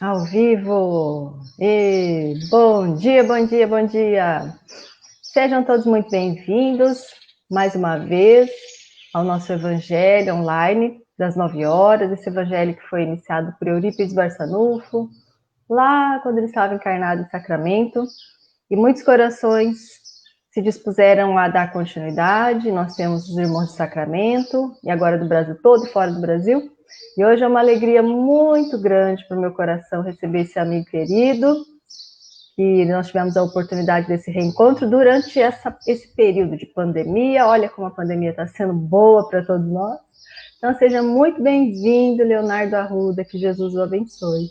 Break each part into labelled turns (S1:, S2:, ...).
S1: Ao vivo! E bom dia, bom dia, bom dia! Sejam todos muito bem-vindos mais uma vez ao nosso Evangelho online das 9 horas. Esse Evangelho que foi iniciado por Eurípides Barçanufo, lá quando ele estava encarnado em Sacramento, e muitos corações se dispuseram a dar continuidade. Nós temos os irmãos de Sacramento, e agora do Brasil todo e fora do Brasil. E hoje é uma alegria muito grande para o meu coração receber esse amigo querido, que nós tivemos a oportunidade desse reencontro durante esse período de pandemia. Olha como a pandemia está sendo boa para todos nós. Então seja muito bem-vindo, Leonardo Arruda, que Jesus o abençoe.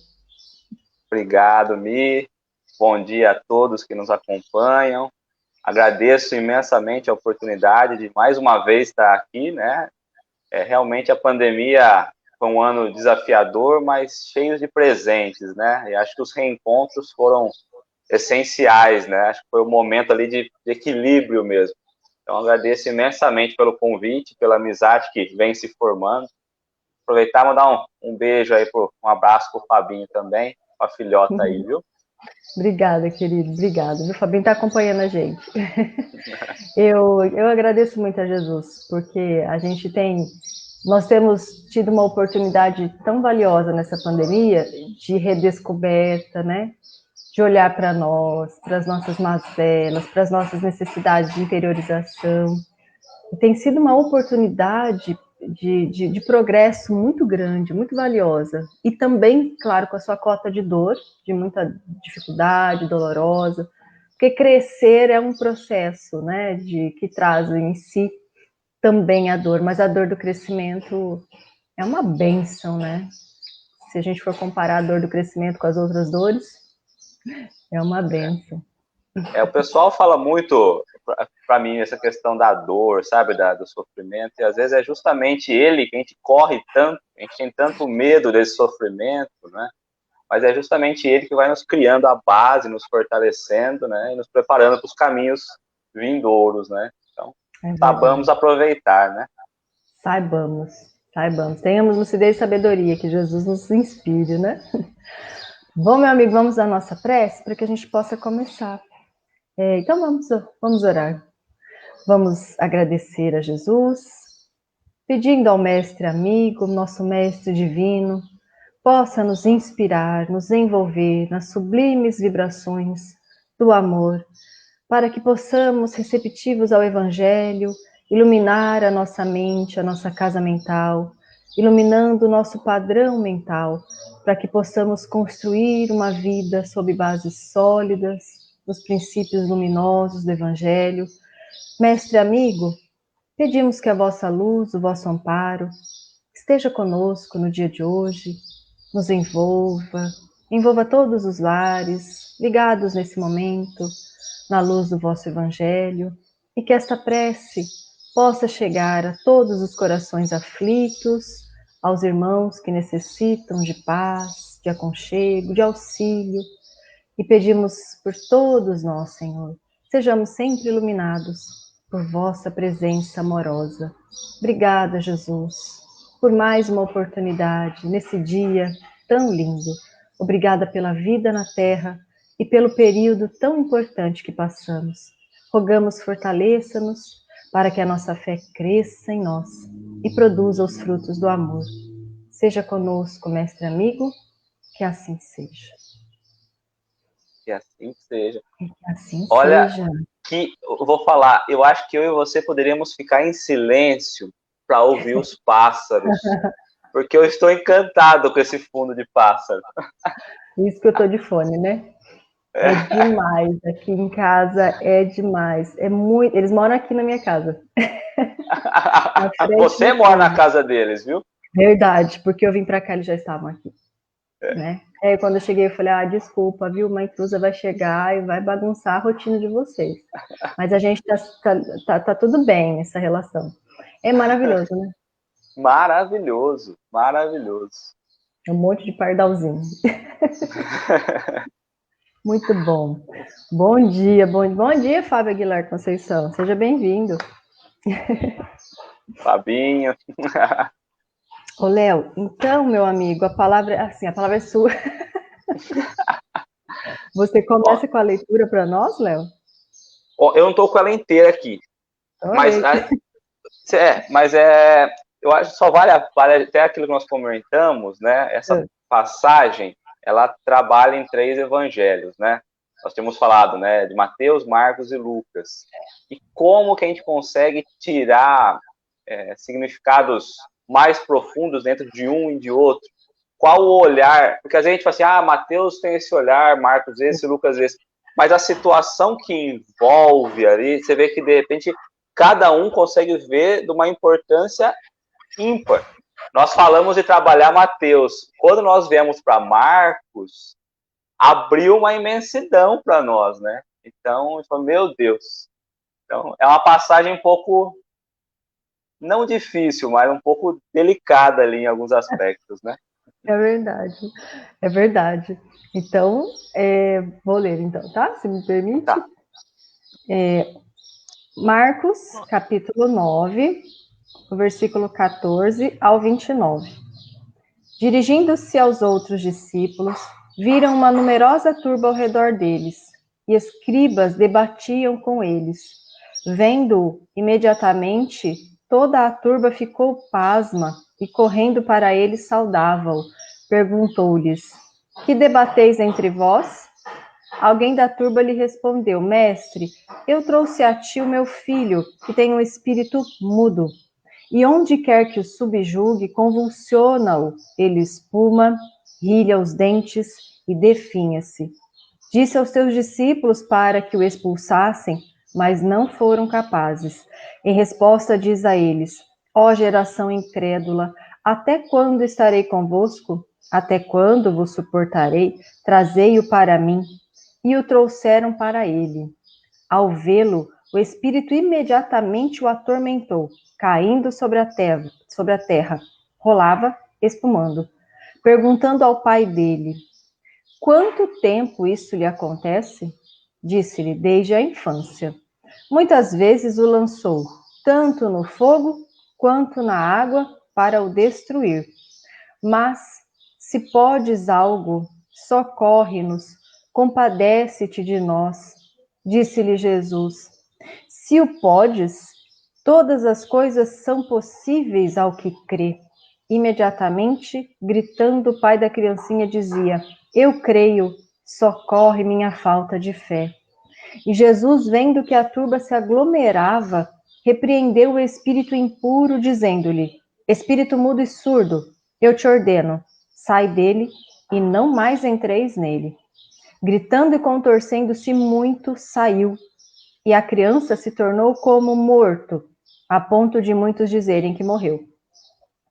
S2: Obrigado, Mi. Bom dia a todos que nos acompanham. Agradeço imensamente a oportunidade de mais uma vez estar aqui, né? Realmente a pandemia foi um ano desafiador, mas cheio de presentes, né? E acho que os reencontros foram essenciais, né? Acho que foi um momento ali de equilíbrio mesmo. Então agradeço imensamente pelo convite, pela amizade que vem se formando. Aproveitar e mandar um beijo aí, um abraço para o Fabinho também, a filhota aí, viu?
S1: Obrigada, querido, obrigada. O Fabinho está acompanhando a gente. Eu agradeço muito a Jesus, porque nós temos tido uma oportunidade tão valiosa nessa pandemia de redescoberta, né? De olhar para nós, para as nossas mazelas, para as nossas necessidades de interiorização. E tem sido uma oportunidade de progresso muito grande, muito valiosa. E também, claro, com a sua cota de dor, de muita dificuldade, dolorosa, porque crescer é um processo, né, que traz em si também a dor, mas a dor do crescimento é uma bênção, né? Se a gente for comparar a dor do crescimento com as outras dores, é uma bênção.
S2: O pessoal fala muito para mim essa questão da dor, sabe, do sofrimento, e às vezes é justamente ele que a gente corre tanto, a gente tem tanto medo desse sofrimento, né? Mas é justamente ele que vai nos criando a base, nos fortalecendo, né? E nos preparando para os caminhos vindouros, né? Então,
S1: É
S2: sabamos
S1: verdade.
S2: aproveitar, né?
S1: Saibamos. Tenhamos lucidez e sabedoria, que Jesus nos inspire, né? Bom, meu amigo, vamos à nossa prece para que a gente possa começar. Então vamos orar. Vamos agradecer a Jesus, pedindo ao Mestre amigo, nosso Mestre divino, possa nos inspirar, nos envolver nas sublimes vibrações do amor, para que possamos, receptivos ao Evangelho, iluminar a nossa mente, a nossa casa mental, iluminando o nosso padrão mental, para que possamos construir uma vida sob bases sólidas, nos princípios luminosos do Evangelho. Mestre amigo, pedimos que a vossa luz, o vosso amparo, esteja conosco no dia de hoje, nos envolva todos os lares, ligados nesse momento, na luz do vosso Evangelho, e que esta prece possa chegar a todos os corações aflitos, aos irmãos que necessitam de paz, de aconchego, de auxílio, e pedimos por todos nós, Senhor, sejamos sempre iluminados por vossa presença amorosa. Obrigada, Jesus, por mais uma oportunidade nesse dia tão lindo. Obrigada pela vida na Terra e pelo período tão importante que passamos. Rogamos, fortaleça-nos para que a nossa fé cresça em nós e produza os frutos do amor. Seja conosco, mestre amigo, que assim seja.
S2: Que assim seja.
S1: Que assim
S2: Olha,
S1: seja.
S2: que eu vou falar, eu acho que eu e você poderíamos ficar em silêncio para ouvir os pássaros, porque eu estou encantado com esse fundo de pássaro.
S1: Isso que eu tô de fone, né? É demais. Aqui em casa é demais. É muito. Eles moram aqui na minha casa, na frente
S2: Você
S1: do
S2: mora na
S1: fundo.
S2: casa deles, viu?
S1: Verdade, porque eu vim pra cá, eles já estavam aqui, né? Aí quando eu cheguei, eu falei: ah, desculpa, viu? Uma intrusa vai chegar e vai bagunçar a rotina de vocês. Mas a gente tá tudo bem nessa relação. É maravilhoso, né?
S2: Maravilhoso, maravilhoso.
S1: É um monte de pardalzinho. Muito bom. Bom dia, Fábio Aguilar Conceição. Seja bem-vindo.
S2: Fabinho.
S1: Ô, Léo, então, meu amigo, a palavra é sua. Você começa com a leitura para nós, Léo?
S2: Eu não estou com ela inteira aqui. Mas, eu acho que só vale até aquilo que nós comentamos, né? Essa passagem, ela trabalha em 3 evangelhos, né? Nós temos falado, né, de Mateus, Marcos e Lucas. E como que a gente consegue tirar significados mais profundos dentro de um e de outro? Qual o olhar? Porque às vezes a gente fala assim, Mateus tem esse olhar, Marcos esse, Lucas esse. Mas a situação que envolve ali, você vê que de repente cada um consegue ver de uma importância ímpar. Nós falamos de trabalhar Mateus. Quando nós viemos para Marcos, abriu uma imensidão para nós, né? Então, a gente falou, meu Deus. Então, é uma passagem um pouco, não difícil, mas um pouco delicada ali em alguns aspectos, né?
S1: É verdade, é verdade. Então, vou ler então, tá? Se me permite.
S2: Tá.
S1: Marcos, capítulo 9, versículo 14 ao 29. Dirigindo-se aos outros discípulos, viram uma numerosa turba ao redor deles, e escribas debatiam com eles. Vendo-o, imediatamente, toda a turba ficou pasma, e correndo para ele saudava-o. Perguntou-lhes: Que debateis entre vós? Alguém da turba lhe respondeu: Mestre, eu trouxe a ti o meu filho, que tem um espírito mudo. E onde quer que o subjugue, convulsiona-o. Ele espuma, rilha os dentes e definha-se. Disse aos seus discípulos para que o expulsassem, mas não foram capazes. Em resposta, diz a eles: Ó geração incrédula, até quando estarei convosco? Até quando vos suportarei? Trazei-o para mim. E o trouxeram para ele. Ao vê-lo, o espírito imediatamente o atormentou, caindo sobre a terra, rolava, espumando. Perguntando ao pai dele: Quanto tempo isso lhe acontece? Disse-lhe: Desde a infância. Muitas vezes o lançou, tanto no fogo quanto na água, para o destruir. Mas, se podes algo, socorre-nos, compadece-te de nós. Disse-lhe Jesus: Se o podes, todas as coisas são possíveis ao que crê. Imediatamente, gritando, o pai da criancinha dizia: Eu creio, socorre minha falta de fé. E Jesus, vendo que a turba se aglomerava, repreendeu o espírito impuro, dizendo-lhe: Espírito mudo e surdo, eu te ordeno, sai dele e não mais entreis nele. Gritando e contorcendo-se muito, saiu, e a criança se tornou como morto, a ponto de muitos dizerem que morreu.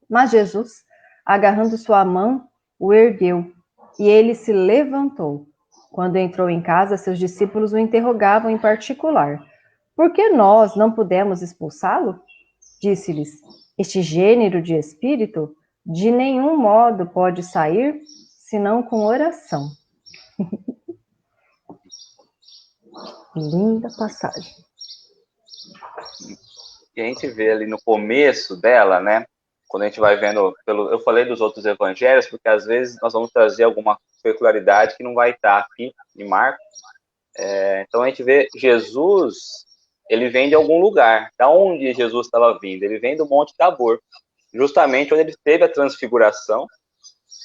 S1: Mas Jesus, agarrando sua mão, o ergueu, e ele se levantou. Quando entrou em casa, seus discípulos o interrogavam em particular: Por que nós não pudemos expulsá-lo? Disse-lhes: Este gênero de espírito de nenhum modo pode sair, senão com oração. Linda passagem.
S2: E a gente vê ali no começo dela, né? Quando a gente vai vendo, eu falei dos outros evangelhos, porque às vezes nós vamos trazer alguma peculiaridade que não vai estar aqui em Marcos. Então a gente vê Jesus, ele vem de algum lugar. Da onde Jesus estava vindo? Ele vem do Monte Tabor, justamente onde ele teve a transfiguração.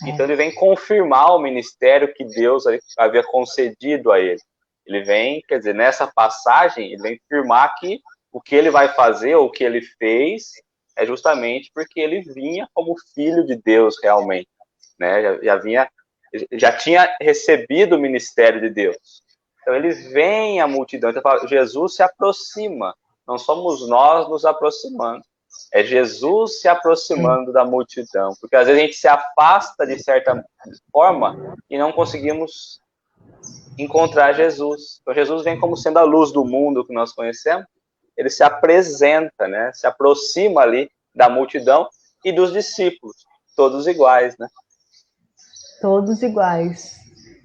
S2: Então ele vem confirmar o ministério que Deus havia concedido a ele. Ele vem, quer dizer, nessa passagem, ele vem afirmar que o que ele vai fazer, ou o que ele fez, é justamente porque ele vinha como filho de Deus realmente, né? Já tinha recebido o ministério de Deus. Então ele vem à multidão, então Jesus se aproxima, não somos nós nos aproximando, é Jesus se aproximando da multidão, porque às vezes a gente se afasta de certa forma e não conseguimos encontrar Jesus. Então Jesus vem como sendo a luz do mundo que nós conhecemos, ele se apresenta, né? Se aproxima ali da multidão e dos discípulos, todos iguais, né?
S1: Todos iguais.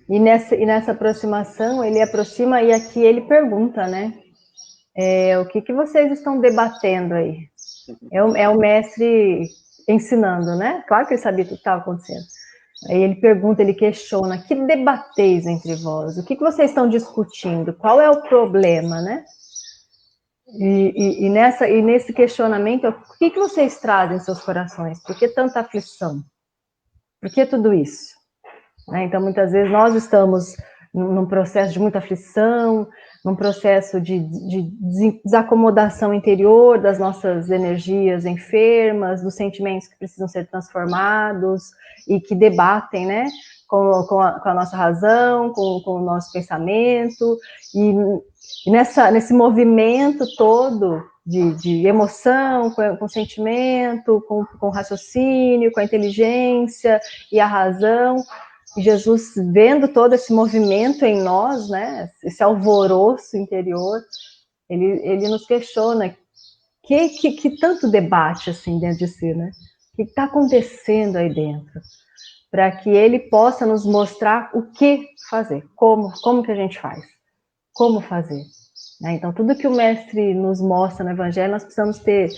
S1: E nessa aproximação, ele aproxima e aqui ele pergunta, né? O que vocês estão debatendo aí? É o mestre ensinando, né? Claro que ele sabia o que estava acontecendo. Aí ele pergunta, ele questiona, que debateis entre vós? O que vocês estão discutindo? Qual é o problema, né? E nesse questionamento, o que vocês trazem em seus corações? Por que tanta aflição? Por que tudo isso? Né? Então, muitas vezes, nós estamos num processo de muita aflição, num processo de desacomodação interior das nossas energias enfermas, dos sentimentos que precisam ser transformados e que debatem, né, com a nossa razão, com o nosso pensamento, e nesse movimento todo de emoção, com sentimento, com raciocínio, com a inteligência e a razão, Jesus, vendo todo esse movimento em nós, né, esse alvoroço interior, ele nos questiona que tanto debate assim dentro de si, né? O que está acontecendo aí dentro? Para que ele possa nos mostrar o que fazer, como que a gente faz, como fazer. Né? Então, tudo que o Mestre nos mostra no Evangelho, nós precisamos ter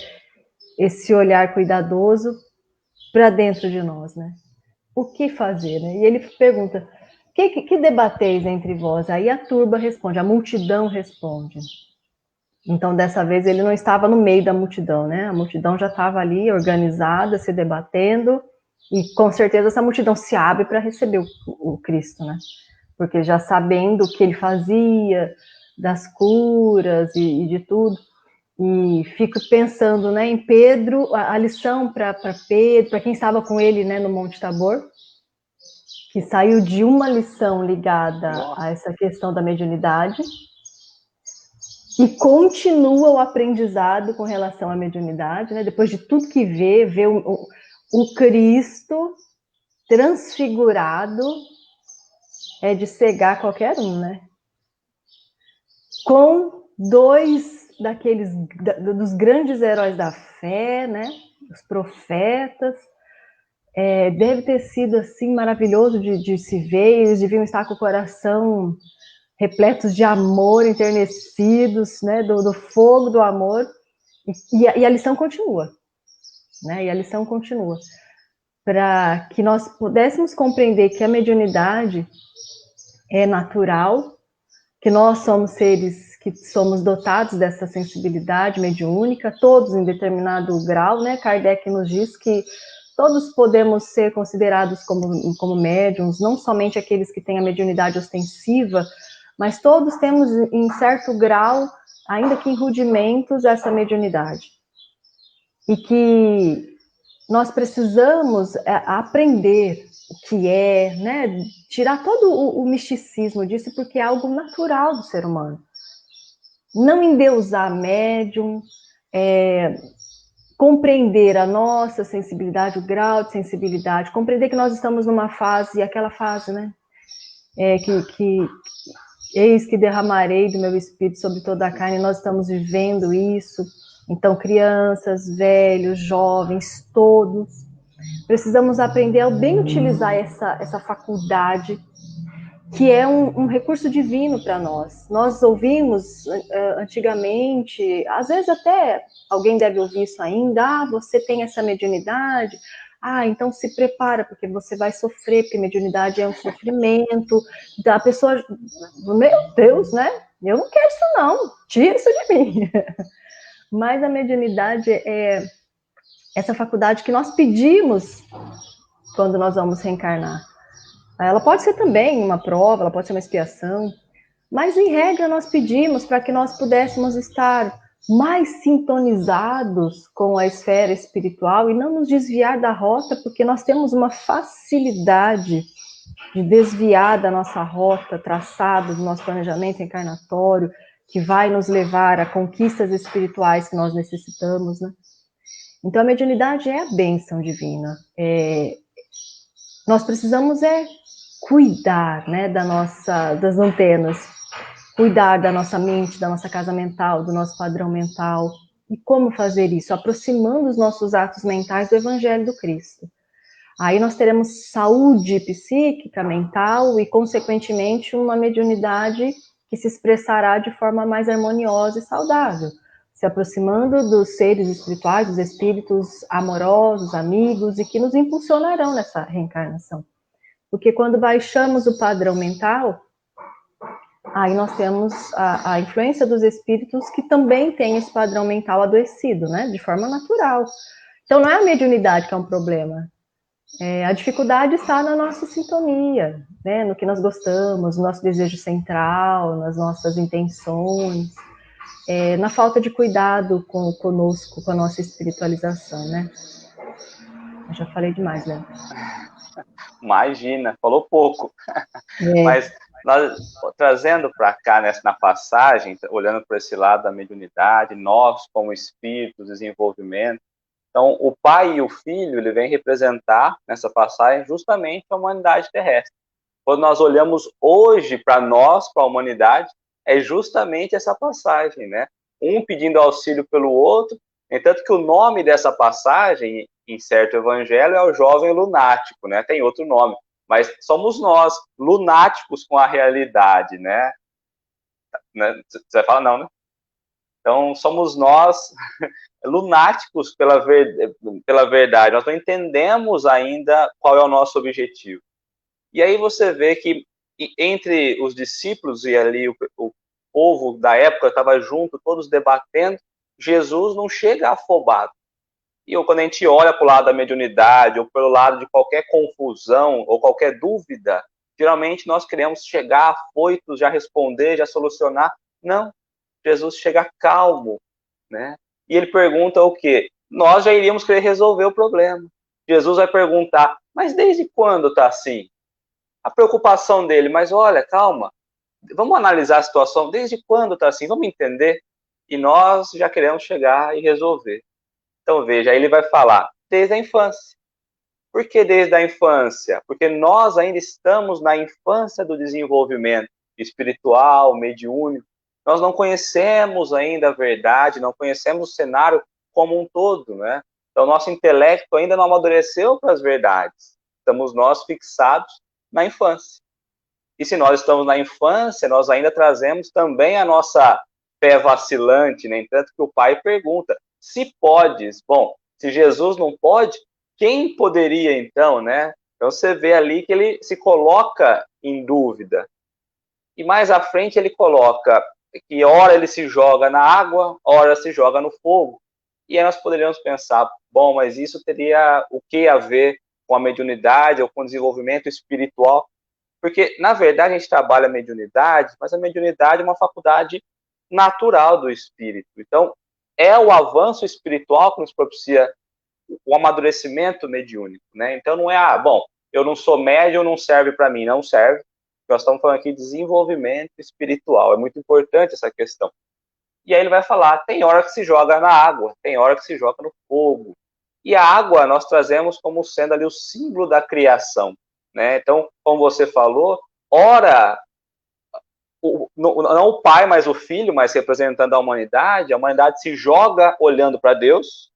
S1: esse olhar cuidadoso para dentro de nós, né? O que fazer, né? E ele pergunta, que debateis entre vós? Aí a turba responde, a multidão responde. Então, dessa vez, ele não estava no meio da multidão, né? A multidão já estava ali, organizada, se debatendo, e com certeza essa multidão se abre para receber o Cristo, né? Porque já sabendo o que ele fazia, das curas e de tudo, e fico pensando, né, em Pedro, a lição para Pedro, para quem estava com ele, né, no Monte Tabor, que saiu de uma lição ligada a essa questão da mediunidade e continua o aprendizado com relação à mediunidade, né? Depois de tudo que vê o Cristo transfigurado, é de cegar qualquer um, né? Com dois dos grandes heróis da fé, né? Os profetas. Deve ter sido assim maravilhoso de se ver, eles deviam estar com o coração repletos de amor, enternecidos, né, do fogo do amor, e a lição continua, né, e a lição continua, para que nós pudéssemos compreender que a mediunidade é natural, que nós somos seres que somos dotados dessa sensibilidade mediúnica, todos em determinado grau, né, Kardec nos diz que todos podemos ser considerados como médiums, não somente aqueles que têm a mediunidade ostensiva, mas todos temos, em certo grau, ainda que em rudimentos, essa mediunidade. E que nós precisamos aprender o que é, né? Tirar todo o misticismo disso, porque é algo natural do ser humano. Não endeusar médium, compreender a nossa sensibilidade, o grau de sensibilidade, compreender que nós estamos numa fase, aquela fase, né? Que eis que derramarei do meu espírito sobre toda a carne, nós estamos vivendo isso. Então, crianças, velhos, jovens, todos, precisamos aprender a bem utilizar essa faculdade, que é um recurso divino para nós. Nós ouvimos antigamente, às vezes até alguém deve ouvir isso ainda, você tem essa mediunidade, então se prepara, porque você vai sofrer, porque mediunidade é um sofrimento. Então a pessoa, meu Deus, né? Eu não quero isso não, tira isso de mim. Mas a mediunidade é essa faculdade que nós pedimos quando nós vamos reencarnar. Ela pode ser também uma prova, ela pode ser uma expiação, mas em regra nós pedimos para que nós pudéssemos estar mais sintonizados com a esfera espiritual e não nos desviar da rota, porque nós temos uma facilidade de desviar da nossa rota traçada, do nosso planejamento encarnatório, que vai nos levar a conquistas espirituais que nós necessitamos, né? Então a mediunidade é a bênção divina. Nós precisamos cuidar, né, das antenas, cuidar da nossa mente, da nossa casa mental, do nosso padrão mental. E como fazer isso? Aproximando os nossos atos mentais do Evangelho do Cristo. Aí nós teremos saúde psíquica, mental e, consequentemente, uma mediunidade que se expressará de forma mais harmoniosa e saudável, se aproximando dos seres espirituais, dos espíritos amorosos, amigos, e que nos impulsionarão nessa reencarnação. Porque quando baixamos o padrão mental, aí nós temos a influência dos espíritos que também tem esse padrão mental adoecido, né? De forma natural. Então não é a mediunidade que é um problema. A dificuldade está na nossa sintonia, né? No que nós gostamos, no nosso desejo central, nas nossas intenções, na falta de cuidado conosco, com a nossa espiritualização, né? Eu já falei demais, né?
S2: Imagina, falou pouco. Mas nós, trazendo para cá, na passagem, olhando para esse lado da mediunidade, nós como espíritos, desenvolvimento, então o pai e o filho, ele vem representar nessa passagem justamente a humanidade terrestre. Quando nós olhamos hoje para nós, para a humanidade, é justamente essa passagem, né? Um pedindo auxílio pelo outro, entanto que o nome dessa passagem, em certo evangelho, é o jovem lunático, né? Tem outro nome, mas somos nós, lunáticos com a realidade, né? Você vai falar não, né? Então, somos nós lunáticos pela verdade, nós não entendemos ainda qual é o nosso objetivo. E aí você vê que entre os discípulos e ali o povo da época estava junto, todos debatendo, Jesus não chega afobado. E quando a gente olha para o lado da mediunidade, ou pelo lado de qualquer confusão, ou qualquer dúvida, geralmente nós queremos chegar afoitos, já responder, já solucionar. Não, Jesus chega calmo, né? E ele pergunta o quê? Nós já iríamos querer resolver o problema. Jesus vai perguntar, mas desde quando está assim? A preocupação dele, mas olha, calma, vamos analisar a situação, desde quando está assim, vamos entender, e nós já queremos chegar e resolver. Então veja, aí ele vai falar, desde a infância. Por que desde a infância? Porque nós ainda estamos na infância do desenvolvimento espiritual, mediúnico, nós não conhecemos ainda a verdade, não conhecemos o cenário como um todo, né? Então nosso intelecto ainda não amadureceu para as verdades, estamos nós fixados na infância. E se nós estamos na infância, nós ainda trazemos também a nossa fé vacilante, né? Tanto que o pai pergunta, se podes, bom, se Jesus não pode, quem poderia então, né? Então você vê ali que ele se coloca em dúvida. E mais à frente ele coloca que ora ele se joga na água, ora se joga no fogo. E aí nós poderíamos pensar, bom, mas isso teria o que a ver com a mediunidade ou com o desenvolvimento espiritual? Porque, na verdade, a gente trabalha a mediunidade, mas a mediunidade é uma faculdade natural do espírito. Então, é o avanço espiritual que nos propicia o amadurecimento mediúnico, né? Então, não é, bom, eu não sou médium, não serve para mim. Não serve. Nós estamos falando aqui de desenvolvimento espiritual. É muito importante essa questão. E aí ele vai falar, tem hora que se joga na água, tem hora que se joga no fogo. E a água nós trazemos como sendo ali o símbolo da criação, né? Então, como você falou, ora, não o pai, mas o filho, mas representando a humanidade se joga olhando para Deus,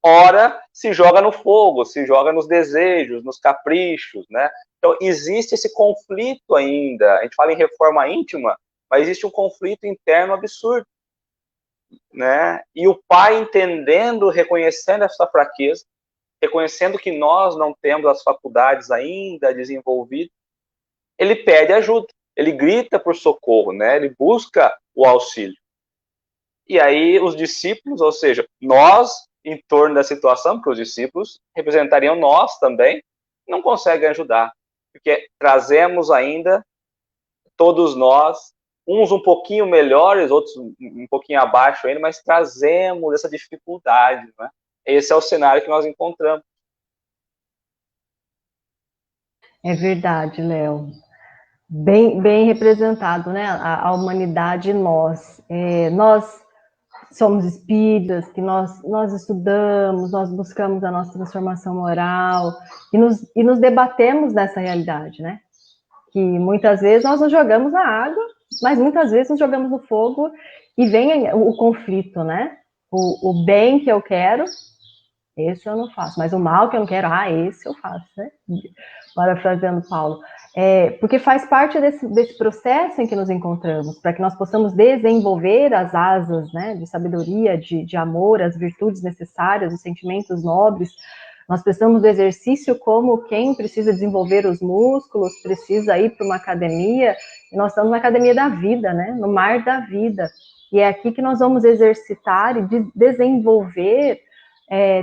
S2: ora se joga no fogo, se joga nos desejos, nos caprichos, né? Então, existe esse conflito ainda, a gente fala em reforma íntima, mas existe um conflito interno absurdo, né? E o pai entendendo, reconhecendo essa fraqueza, reconhecendo que nós não temos as faculdades ainda desenvolvidas, ele pede ajuda, ele grita por socorro, né? Ele busca o auxílio. E aí os discípulos, ou seja, nós, em torno da situação, porque os discípulos representariam nós também, não conseguem ajudar, porque trazemos ainda, todos nós, uns um pouquinho melhores, outros um pouquinho abaixo ainda, mas trazemos essa dificuldade, né? Esse é o cenário que nós encontramos.
S1: É verdade, Léo. Bem representado, né? A humanidade, nós somos espíritas, que nós estudamos, nós buscamos a nossa transformação moral e nos debatemos nessa realidade, né? Que muitas vezes nós nos jogamos na água, mas muitas vezes nos jogamos no fogo e vem o conflito, né? O bem que eu quero, esse eu não faço, mas o mal que eu não quero, esse eu faço, né? Parafraseando Paulo. Porque faz parte desse processo em que nos encontramos, para que nós possamos desenvolver as asas, né, de sabedoria, de amor, as virtudes necessárias, os sentimentos nobres, Nós precisamos do exercício como quem precisa desenvolver os músculos, precisa ir para uma academia. Nós estamos na academia da vida, né? No mar da vida. E é aqui que nós vamos exercitar e desenvolver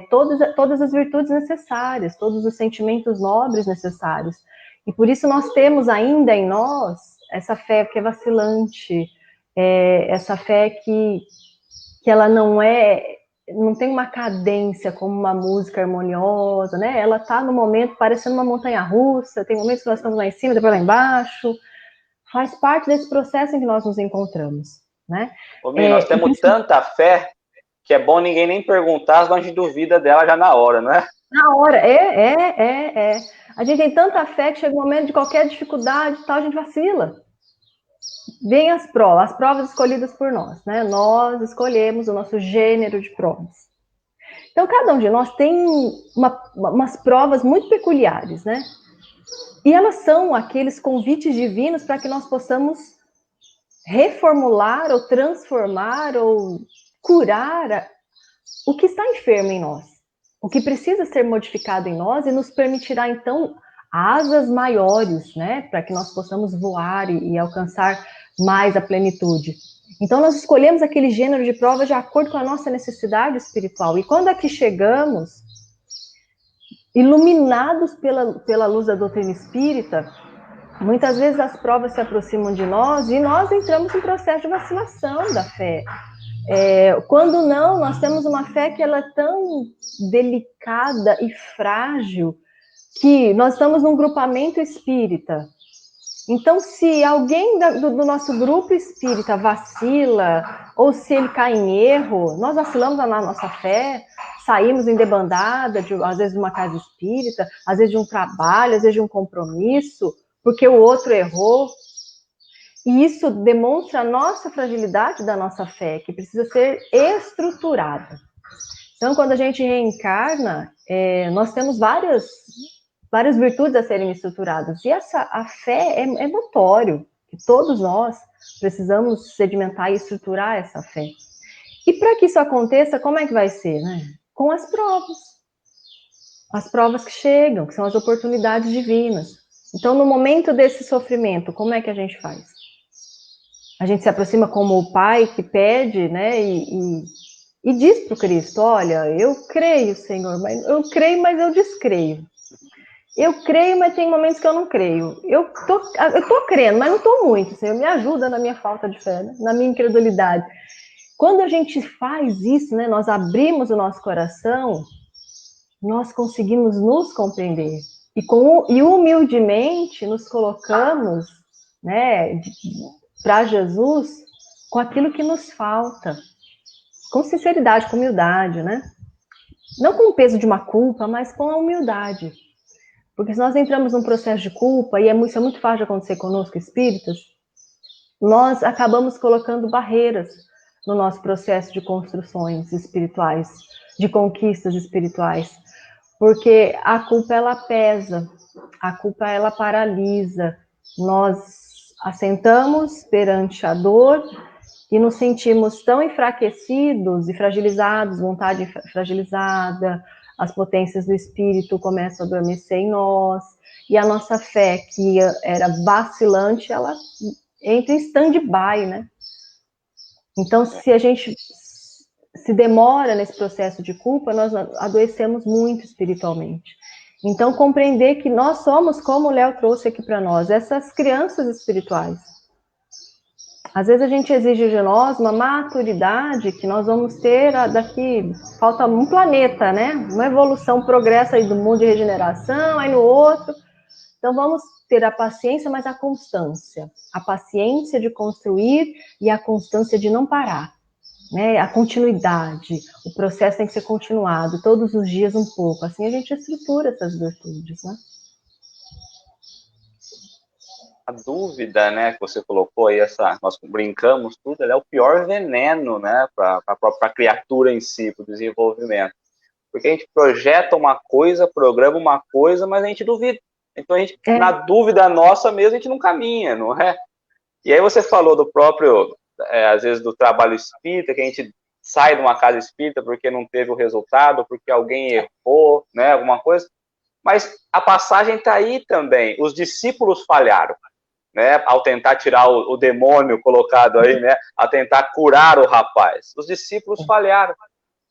S1: todas as virtudes necessárias, todos os sentimentos nobres necessários. E por isso nós temos ainda em nós essa fé que é vacilante, essa fé que ela não tem uma cadência como uma música harmoniosa, né? Ela está no momento parecendo uma montanha-russa, tem momentos que nós estamos lá em cima, depois lá embaixo. Faz parte desse processo em que nós nos encontramos, né?
S2: Ô, Mi, nós temos tanta fé que é bom ninguém nem perguntar, senão a gente duvida dela já na hora, não é?
S1: Na hora, A gente tem tanta fé que chega um momento de qualquer dificuldade e tal, a gente vacila. Vem as provas escolhidas por nós, né? Nós escolhemos o nosso gênero de provas. Então, cada um de nós tem umas provas muito peculiares, né? E elas são aqueles convites divinos para que nós possamos reformular ou transformar ou curar o que está enfermo em nós, o que precisa ser modificado em nós e nos permitirá, então, asas maiores, né? Para que nós possamos voar e alcançar mais a plenitude. Então, nós escolhemos aquele gênero de prova de acordo com a nossa necessidade espiritual. E quando aqui chegamos, iluminados pela luz da doutrina espírita, muitas vezes as provas se aproximam de nós e nós entramos em processo de vacilação da fé. Quando não, nós temos uma fé que ela é tão delicada e frágil que nós estamos num grupamento espírita. Então, se alguém do nosso grupo espírita vacila, ou se ele cai em erro, nós vacilamos na nossa fé, saímos em debandada, às vezes de uma casa espírita, às vezes de um trabalho, às vezes de um compromisso, porque o outro errou. E isso demonstra a nossa fragilidade da nossa fé, que precisa ser estruturada. Então, quando a gente reencarna, nós temos várias virtudes a serem estruturadas. E a fé é notório, que todos nós precisamos sedimentar e estruturar essa fé. E para que isso aconteça, como é que vai ser, né? Com as provas. As provas que chegam, que são as oportunidades divinas. Então, no momento desse sofrimento, como é que a gente faz? A gente se aproxima como o pai que pede, né? E diz para o Cristo, olha, eu creio, Senhor, mas eu descreio. Eu creio, mas tem momentos que eu não creio. Eu tô crendo, mas não tô muito, Senhor. Me ajuda na minha falta de fé, né? Na minha incredulidade. Quando a gente faz isso, né? Nós abrimos o nosso coração, nós conseguimos nos compreender. E humildemente nos colocamos, né? Para Jesus com aquilo que nos falta. Com sinceridade, com humildade, né? Não com o peso de uma culpa, mas com a humildade. Porque se nós entramos num processo de culpa, e isso é muito fácil de acontecer conosco, espíritas, nós acabamos colocando barreiras no nosso processo de construções espirituais, de conquistas espirituais. Porque a culpa, ela pesa, a culpa, ela paralisa. Nós assentamos perante a dor e nos sentimos tão enfraquecidos e fragilizados, vontade fragilizada, as potências do espírito começam a adormecer em nós, e a nossa fé, que era vacilante, ela entra em stand-by, né? Então, se a gente se demora nesse processo de culpa, nós adoecemos muito espiritualmente. Então, compreender que nós somos, como o Léo trouxe aqui para nós, essas crianças espirituais. Às vezes a gente exige de nós uma maturidade que nós vamos ter daqui, falta um planeta, né? Uma evolução, um progresso aí do mundo de regeneração, aí no outro. Então vamos ter a paciência, mas a constância. A paciência de construir e a constância de não parar. Né? A continuidade, o processo tem que ser continuado, todos os dias um pouco. Assim a gente estrutura essas virtudes, né?
S2: A dúvida, né, que você colocou aí, nós brincamos tudo, ela é o pior veneno, né, para a própria criatura em si, para o desenvolvimento. Porque a gente projeta uma coisa, programa uma coisa, mas a gente duvida. Então, na dúvida nossa mesmo, a gente não caminha, não é? E aí você falou do próprio, às vezes, do trabalho espírita, que a gente sai de uma casa espírita porque não teve o resultado, porque alguém errou, né, alguma coisa. Mas a passagem está aí também. Os discípulos falharam, né, ao tentar tirar o demônio colocado aí, né, a tentar curar o rapaz. Os discípulos falharam.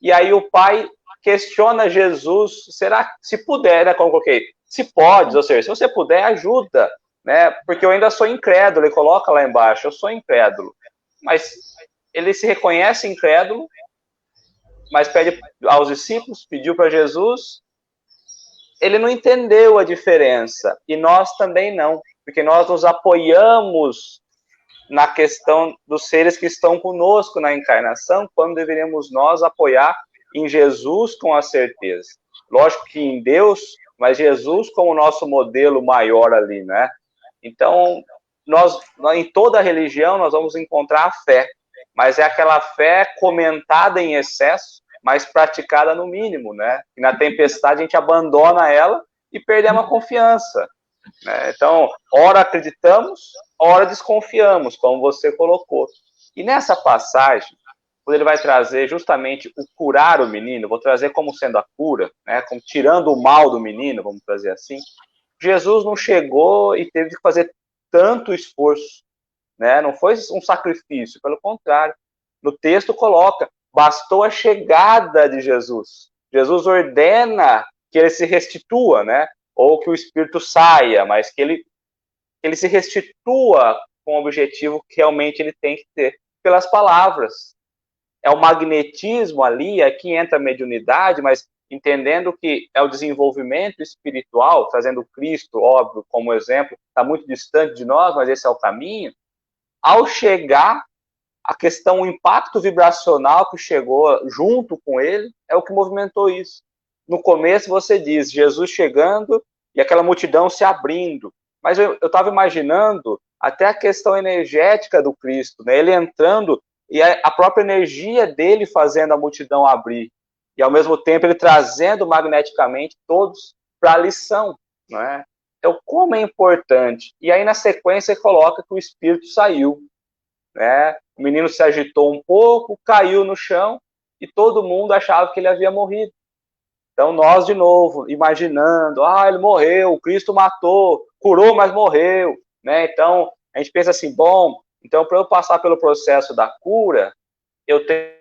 S2: E aí o pai questiona Jesus, será, se puder, né, como eu coloquei, se pode, ou seja, se você puder, ajuda, né, porque eu ainda sou incrédulo, ele coloca lá embaixo, eu sou incrédulo. Mas ele se reconhece incrédulo, mas pede aos discípulos, pediu para Jesus, ele não entendeu a diferença, e nós também não, porque nós nos apoiamos na questão dos seres que estão conosco na encarnação, quando deveríamos nós apoiar em Jesus com a certeza. Lógico que em Deus, mas Jesus como nosso modelo maior ali, né? Então, nós em toda religião, nós vamos encontrar a fé, mas é aquela fé comentada em excesso, mas praticada no mínimo, né? E na tempestade a gente abandona ela e perdemos a confiança, né? Então, ora acreditamos, ora desconfiamos, como você colocou. E nessa passagem, quando ele vai trazer justamente o curar o menino, vou trazer como sendo a cura, né? Como tirando o mal do menino, vamos trazer assim. Jesus não chegou e teve que fazer tanto esforço, né? Não foi um sacrifício, pelo contrário. No texto coloca, bastou a chegada de Jesus. Jesus ordena que ele se restitua, né? Ou que o espírito saia, mas que ele se restitua com o objetivo que realmente ele tem que ter, pelas palavras. É o magnetismo ali, aqui entra a mediunidade, mas entendendo que é o desenvolvimento espiritual, trazendo Cristo, óbvio, como exemplo, está muito distante de nós, mas esse é o caminho. Ao chegar, a questão, o impacto vibracional que chegou junto com ele, é o que movimentou isso. No começo você diz, Jesus chegando e aquela multidão se abrindo. Mas eu estava imaginando até a questão energética do Cristo, né? Ele entrando e a própria energia dele fazendo a multidão abrir. E ao mesmo tempo ele trazendo magneticamente todos para a lição, não é? Então, como é importante. E aí na sequência coloca que o Espírito saiu, né? O menino se agitou um pouco, caiu no chão e todo mundo achava que ele havia morrido. Então nós, de novo, imaginando, ele morreu, o Cristo matou, curou, mas morreu, né? Então a gente pensa assim, bom, então para eu passar pelo processo da cura, eu tenho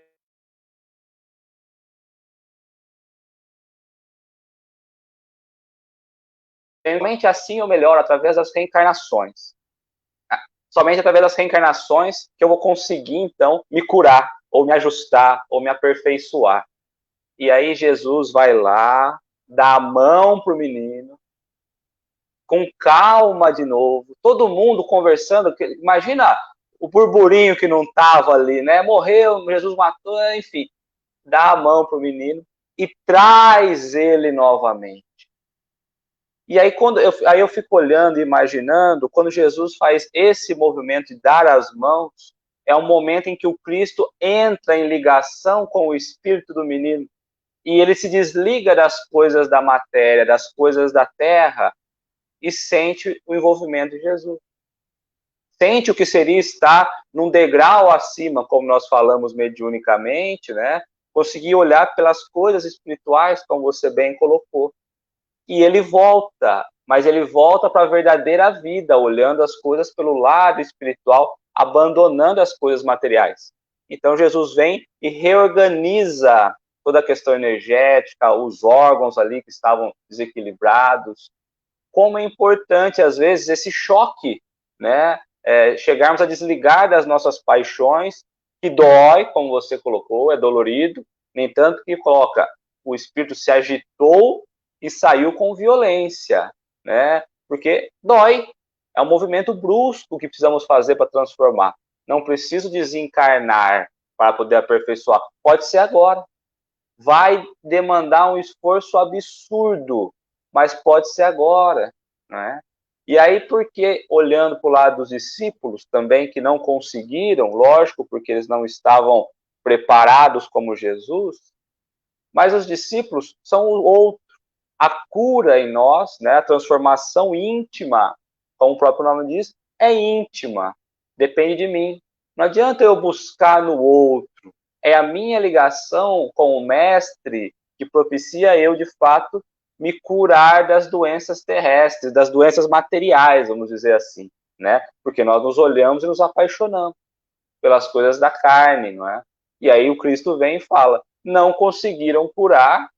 S2: somente assim ou melhor, através das reencarnações. Somente através das reencarnações que eu vou conseguir, então, me curar, ou me ajustar, ou me aperfeiçoar. E aí Jesus vai lá, dá a mão pro menino, com calma de novo, todo mundo conversando, imagina o burburinho que não estava ali, né? Morreu, Jesus matou, enfim. Dá a mão pro menino e traz ele novamente. E aí, aí eu fico olhando e imaginando, quando Jesus faz esse movimento de dar as mãos, é um momento em que o Cristo entra em ligação com o espírito do menino e ele se desliga das coisas da matéria, das coisas da terra e sente o envolvimento de Jesus. Sente o que seria estar num degrau acima, como nós falamos mediunicamente, né? Conseguir olhar pelas coisas espirituais, como você bem colocou. E ele volta, mas ele volta para a verdadeira vida, olhando as coisas pelo lado espiritual, abandonando as coisas materiais. Então Jesus vem e reorganiza toda a questão energética, os órgãos ali que estavam desequilibrados. Como é importante, às vezes, esse choque, né? Chegarmos a desligar das nossas paixões, que dói, como você colocou, é dolorido, nem tanto que coloca, o espírito se agitou e saiu com violência, né? Porque dói, é um movimento brusco que precisamos fazer para transformar. Não preciso desencarnar para poder aperfeiçoar. Pode ser agora. Vai demandar um esforço absurdo, mas pode ser agora, né? E aí, porque, olhando para o lado dos discípulos também, que não conseguiram, lógico, porque eles não estavam preparados como Jesus, mas os discípulos são o outro. A cura em nós, né, a transformação íntima, como o próprio nome diz, é íntima, depende de mim. Não adianta eu buscar no outro, é a minha ligação com o Mestre que propicia eu, de fato, me curar das doenças terrestres, das doenças materiais, vamos dizer assim, né? Porque nós nos olhamos e nos apaixonamos pelas coisas da carne, não é? E aí o Cristo vem e fala, não conseguiram curar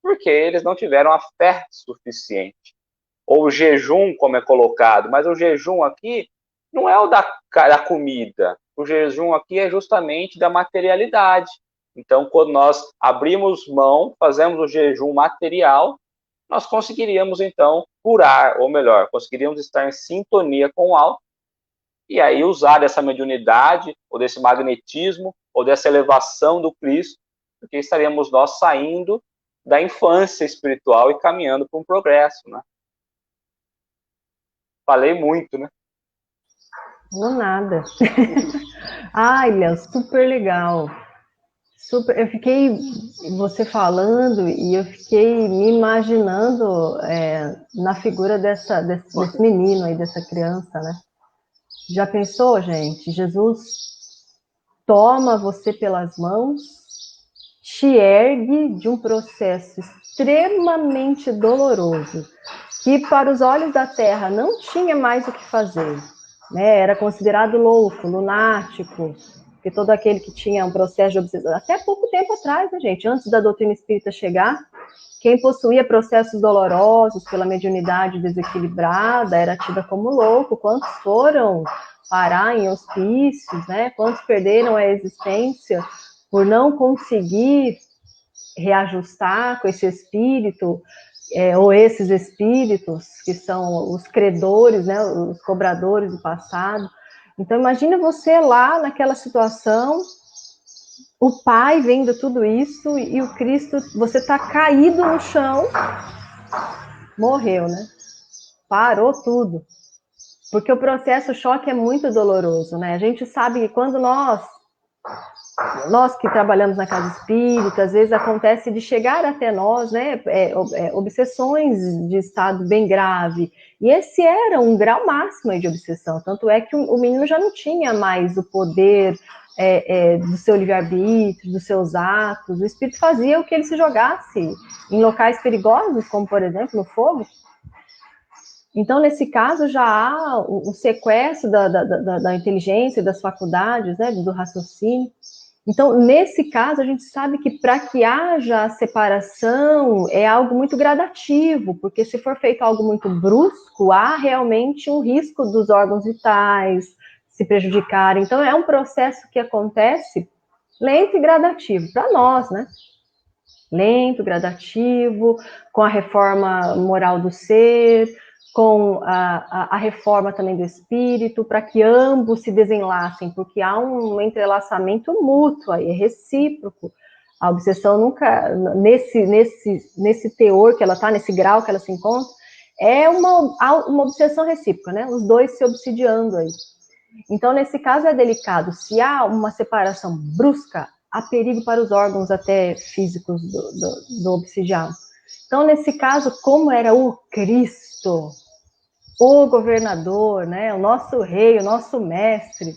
S2: porque eles não tiveram a fé suficiente. Ou o jejum, como é colocado, mas o jejum aqui não é o da comida, o jejum aqui é justamente da materialidade. Então, quando nós abrimos mão, fazemos o jejum material, nós conseguiríamos, então, curar, ou melhor, conseguiríamos estar em sintonia com o alto, e aí usar dessa mediunidade, ou desse magnetismo, ou dessa elevação do Cristo, porque estaríamos nós saindo da infância espiritual e caminhando para um progresso, né? Falei muito, né?
S1: Não nada. Ai, Léo, super legal. Super, eu fiquei, você falando, e eu fiquei me imaginando na figura desse menino aí, dessa criança, né? Já pensou, gente? Jesus toma você pelas mãos, te ergue de um processo extremamente doloroso, que para os olhos da terra não tinha mais o que fazer, né? Era considerado louco, lunático, porque todo aquele que tinha um processo de obsessão, até pouco tempo atrás, né, gente? Antes da doutrina espírita chegar, quem possuía processos dolorosos pela mediunidade desequilibrada era tida como louco. Quantos foram parar em hospícios, né? Quantos perderam a existência por não conseguir reajustar com esse espírito, ou esses espíritos que são os credores, né? Os cobradores do passado. Então, imagina você lá naquela situação, o pai vendo tudo isso e o Cristo, você está caído no chão, morreu, né? Parou tudo. Porque o processo choque é muito doloroso, né? A gente sabe que quando nós que trabalhamos na casa espírita, às vezes acontece de chegar até nós, né, obsessões de estado bem grave, e esse era um grau máximo de obsessão, tanto é que o menino já não tinha mais o poder do seu livre-arbítrio, dos seus atos, o espírito fazia o que ele se jogasse em locais perigosos, como por exemplo no fogo. Então, nesse caso, já há o sequestro da inteligência, das faculdades, né, do raciocínio. Então, nesse caso, a gente sabe que para que haja a separação é algo muito gradativo, porque se for feito algo muito brusco, há realmente um risco dos órgãos vitais se prejudicarem. Então, é um processo que acontece lento e gradativo, para nós, né? Lento, gradativo, com a reforma moral do ser, com a reforma também do espírito, para que ambos se desenlacem, porque há um entrelaçamento mútuo, aí, é recíproco. A obsessão nunca, nesse teor que ela está, nesse grau que ela se encontra, é uma obsessão recíproca, né? Os dois se obsidiando aí. Então, nesse caso é delicado. Se há uma separação brusca, há perigo para os órgãos até físicos do obsidiado. Então, nesse caso, como era o Cristo, o governador, né, o nosso rei, o nosso mestre,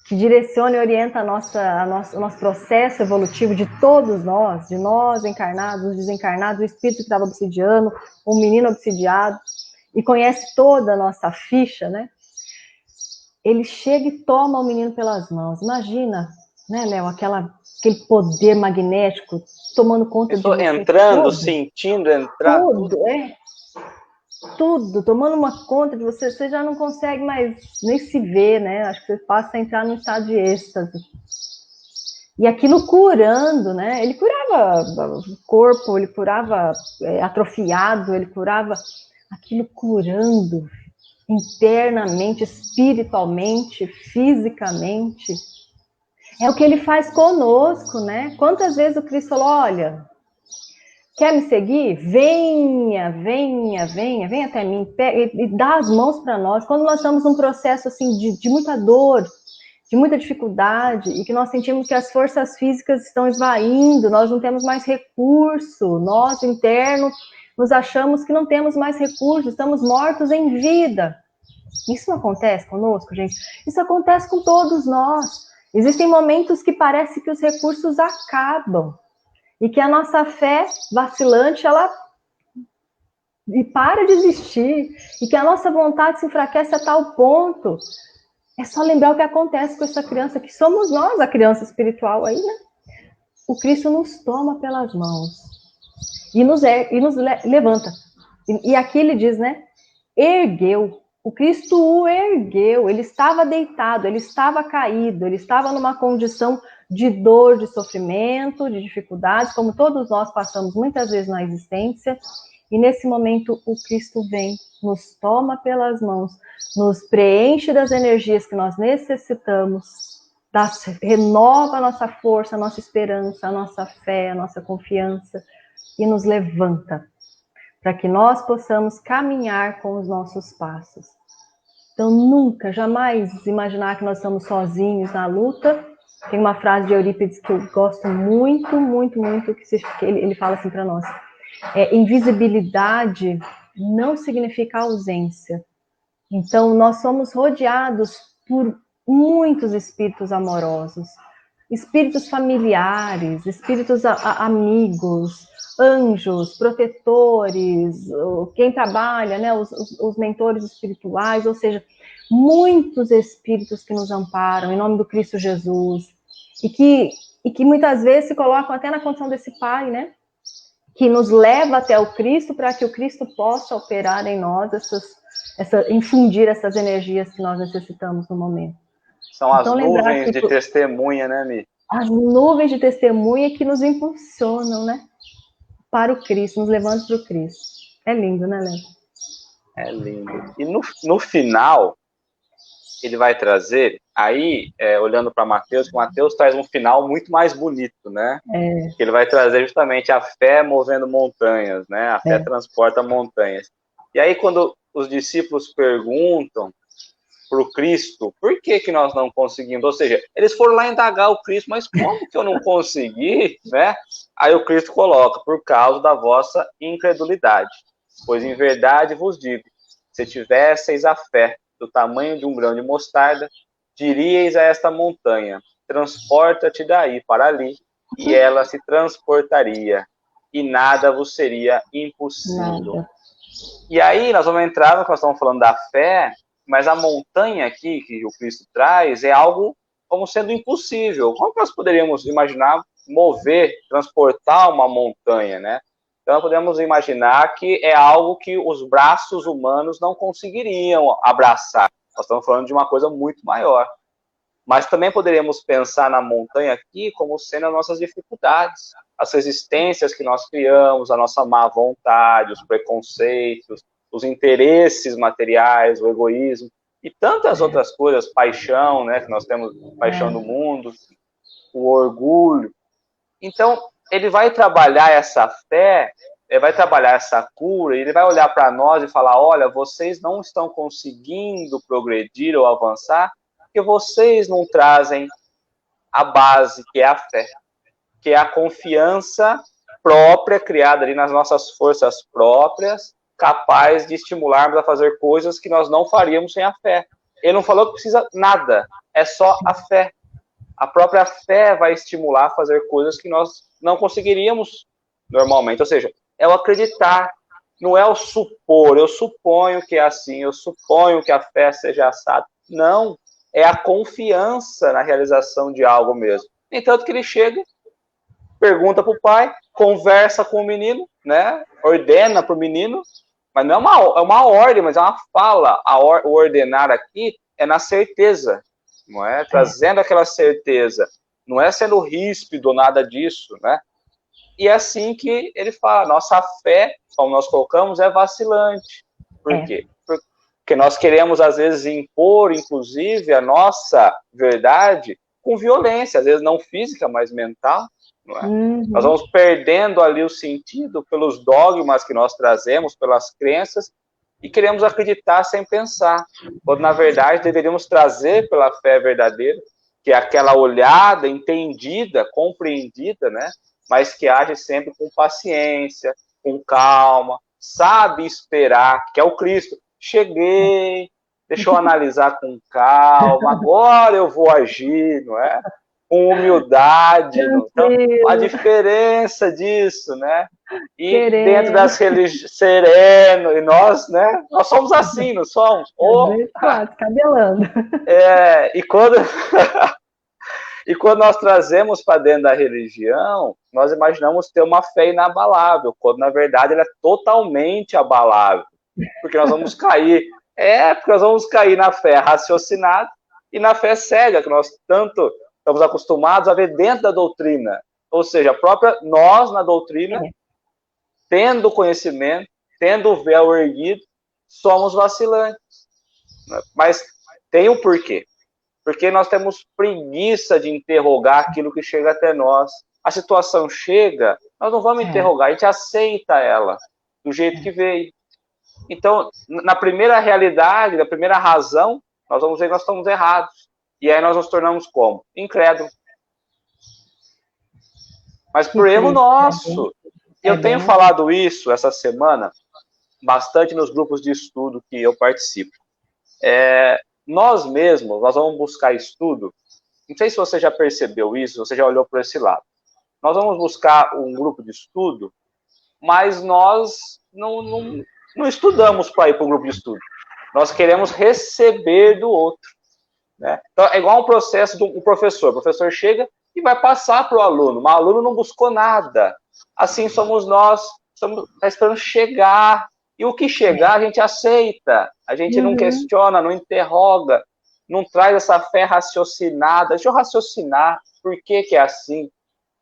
S1: que direciona e orienta o nosso processo evolutivo de todos nós, de nós encarnados, os desencarnados, o espírito que estava obsidiando, o menino obsidiado, e conhece toda a nossa ficha, né? Ele chega e toma o menino pelas mãos. Imagina, né, Léo, aquele poder magnético tomando conta de você.
S2: Entrando, sentindo entrar.
S1: Tudo, tudo, tomando uma conta de você, você já não consegue mais nem se ver, né? Acho que você passa a entrar num estado de êxtase. E aquilo curando, né? Ele curava o corpo, ele curava atrofiado, ele curava aquilo curando internamente, espiritualmente, fisicamente. É o que ele faz conosco, né? Quantas vezes o Cristo falou, olha, quer me seguir? Venha, venha, venha, venha até mim, e dá as mãos para nós. Quando nós estamos num processo assim de muita dor, de muita dificuldade, e que nós sentimos que as forças físicas estão esvaindo, nós não temos mais recurso, nós internos nos achamos que não temos mais recursos, estamos mortos em vida. Isso não acontece conosco, gente? Isso acontece com todos nós. Existem momentos que parece que os recursos acabam e que a nossa fé vacilante, ela para de existir e que a nossa vontade se enfraquece a tal ponto. É só lembrar o que acontece com essa criança, que somos nós, a criança espiritual aí, né? O Cristo nos toma pelas mãos e nos levanta. E aqui ele diz, né? Ergueu. O Cristo o ergueu. Ele estava deitado, ele estava caído, ele estava numa condição de dor, de sofrimento, de dificuldades, como todos nós passamos muitas vezes na existência. E nesse momento o Cristo vem, nos toma pelas mãos, nos preenche das energias que nós necessitamos, renova a nossa força, a nossa esperança, a nossa fé, a nossa confiança e nos levanta para que nós possamos caminhar com os nossos passos. Então, nunca, jamais imaginar que nós estamos sozinhos na luta. Tem uma frase de Eurípides que eu gosto muito, muito, muito, que ele fala assim para nós. Invisibilidade não significa ausência. Então, nós somos rodeados por muitos espíritos amorosos, espíritos familiares, espíritos amigos, anjos, protetores, quem trabalha, né, os mentores espirituais, ou seja, muitos espíritos que nos amparam em nome do Cristo Jesus e que muitas vezes se colocam até na condição desse Pai, né, que nos leva até o Cristo para que o Cristo possa operar em nós infundir essas energias que nós necessitamos no momento.
S2: São as nuvens de testemunha, né, Mi?
S1: As nuvens de testemunha que nos impulsionam, né? Para o Cristo, nos levantam para o Cristo. É lindo, né, Léo?
S2: É lindo. E no final, ele vai trazer, aí, olhando para Mateus, que Mateus traz um final muito mais bonito, né? Que ele vai trazer justamente a fé movendo montanhas, né? A fé transporta montanhas. E aí, quando os discípulos perguntam para o Cristo, por que nós não conseguimos? Ou seja, eles foram lá indagar o Cristo, mas como que eu não consegui, né? Aí o Cristo coloca, por causa da vossa incredulidade. Pois em verdade vos digo, se tivesseis a fé do tamanho de um grão de mostarda, diríeis a esta montanha, transporta-te daí para ali, e ela se transportaria, e nada vos seria impossível. Nada. E aí nós vamos entrar no que nós estamos falando da fé, mas a montanha aqui que o Cristo traz é algo como sendo impossível. Como nós poderíamos imaginar mover, transportar uma montanha, né? Então podemos imaginar que é algo que os braços humanos não conseguiriam abraçar. Nós estamos falando de uma coisa muito maior. Mas também poderíamos pensar na montanha aqui como sendo as nossas dificuldades, as resistências que nós criamos, a nossa má vontade, os preconceitos, os interesses materiais, o egoísmo e tantas outras coisas, paixão, né, que nós temos paixão no mundo, o orgulho. Então, ele vai trabalhar essa fé, ele vai trabalhar essa cura, ele vai olhar para nós e falar, olha, vocês não estão conseguindo progredir ou avançar porque vocês não trazem a base, que é a fé, que é a confiança própria, criada ali nas nossas forças próprias, capaz de estimularmos a fazer coisas que nós não faríamos sem a fé. Ele não falou que precisa nada, é só a fé. A própria fé vai estimular a fazer coisas que nós não conseguiríamos normalmente. Ou seja, é o acreditar, não é o supor. Eu suponho que é assim, eu suponho que a fé seja assada. Não, é a confiança na realização de algo mesmo. Entanto que ele chega, pergunta para o pai, conversa com o menino, né? Ordena para o menino, mas não é uma ordem, mas é uma fala. O ordenar aqui é na certeza, não é? Trazendo aquela certeza, não é sendo ríspido ou nada disso, né? E é assim que ele fala, nossa fé, como nós colocamos, é vacilante. Por quê? Porque nós queremos, às vezes, impor, inclusive, a nossa verdade com violência, às vezes não física, mas mental. Não é? Nós vamos perdendo ali o sentido pelos dogmas que nós trazemos, pelas crenças, e queremos acreditar sem pensar. Quando, na verdade, deveríamos trazer pela fé verdadeira, que é aquela olhada entendida, compreendida, né? Mas que age sempre com paciência, com calma, sabe esperar, que é o Cristo. Cheguei, Deixa eu analisar com calma, agora eu vou agir, não é? Com humildade. Então, a diferença disso, né? E dentro das religiões, sereno, e nós, né? Nós somos assim, não somos?
S1: Cabelando.
S2: E quando nós trazemos para dentro da religião, nós imaginamos ter uma fé inabalável, quando na verdade ela é totalmente abalável. Porque nós vamos cair. Porque nós vamos cair na fé raciocinada e na fé cega, que nós tanto estamos acostumados a ver dentro da doutrina. Ou seja, a própria nós na doutrina, tendo conhecimento, tendo o véu erguido, somos vacilantes. Mas tem um porquê. Porque nós temos preguiça de interrogar aquilo que chega até nós. A situação chega, nós não vamos interrogar, a gente aceita ela do jeito que veio. Então, na primeira realidade, na primeira razão, nós vamos ver que nós estamos errados. E aí nós nos tornamos como? Incrédulos. Mas por erro nosso. Eu tenho falado isso essa semana, bastante nos grupos de estudo que eu participo. Nós mesmos, nós vamos buscar estudo. Não sei se você já percebeu isso, você já olhou por esse lado. Nós vamos buscar um grupo de estudo, mas nós não estudamos para ir para um grupo de estudo. Nós queremos receber do outro. Né? Então, é igual um processo do professor. O professor chega e vai passar para o aluno. Mas o aluno não buscou nada. Assim somos nós. Estamos esperando chegar. E o que chegar, a gente aceita. A gente não questiona, não interroga, não traz essa fé raciocinada. Deixa eu raciocinar. Por que é assim?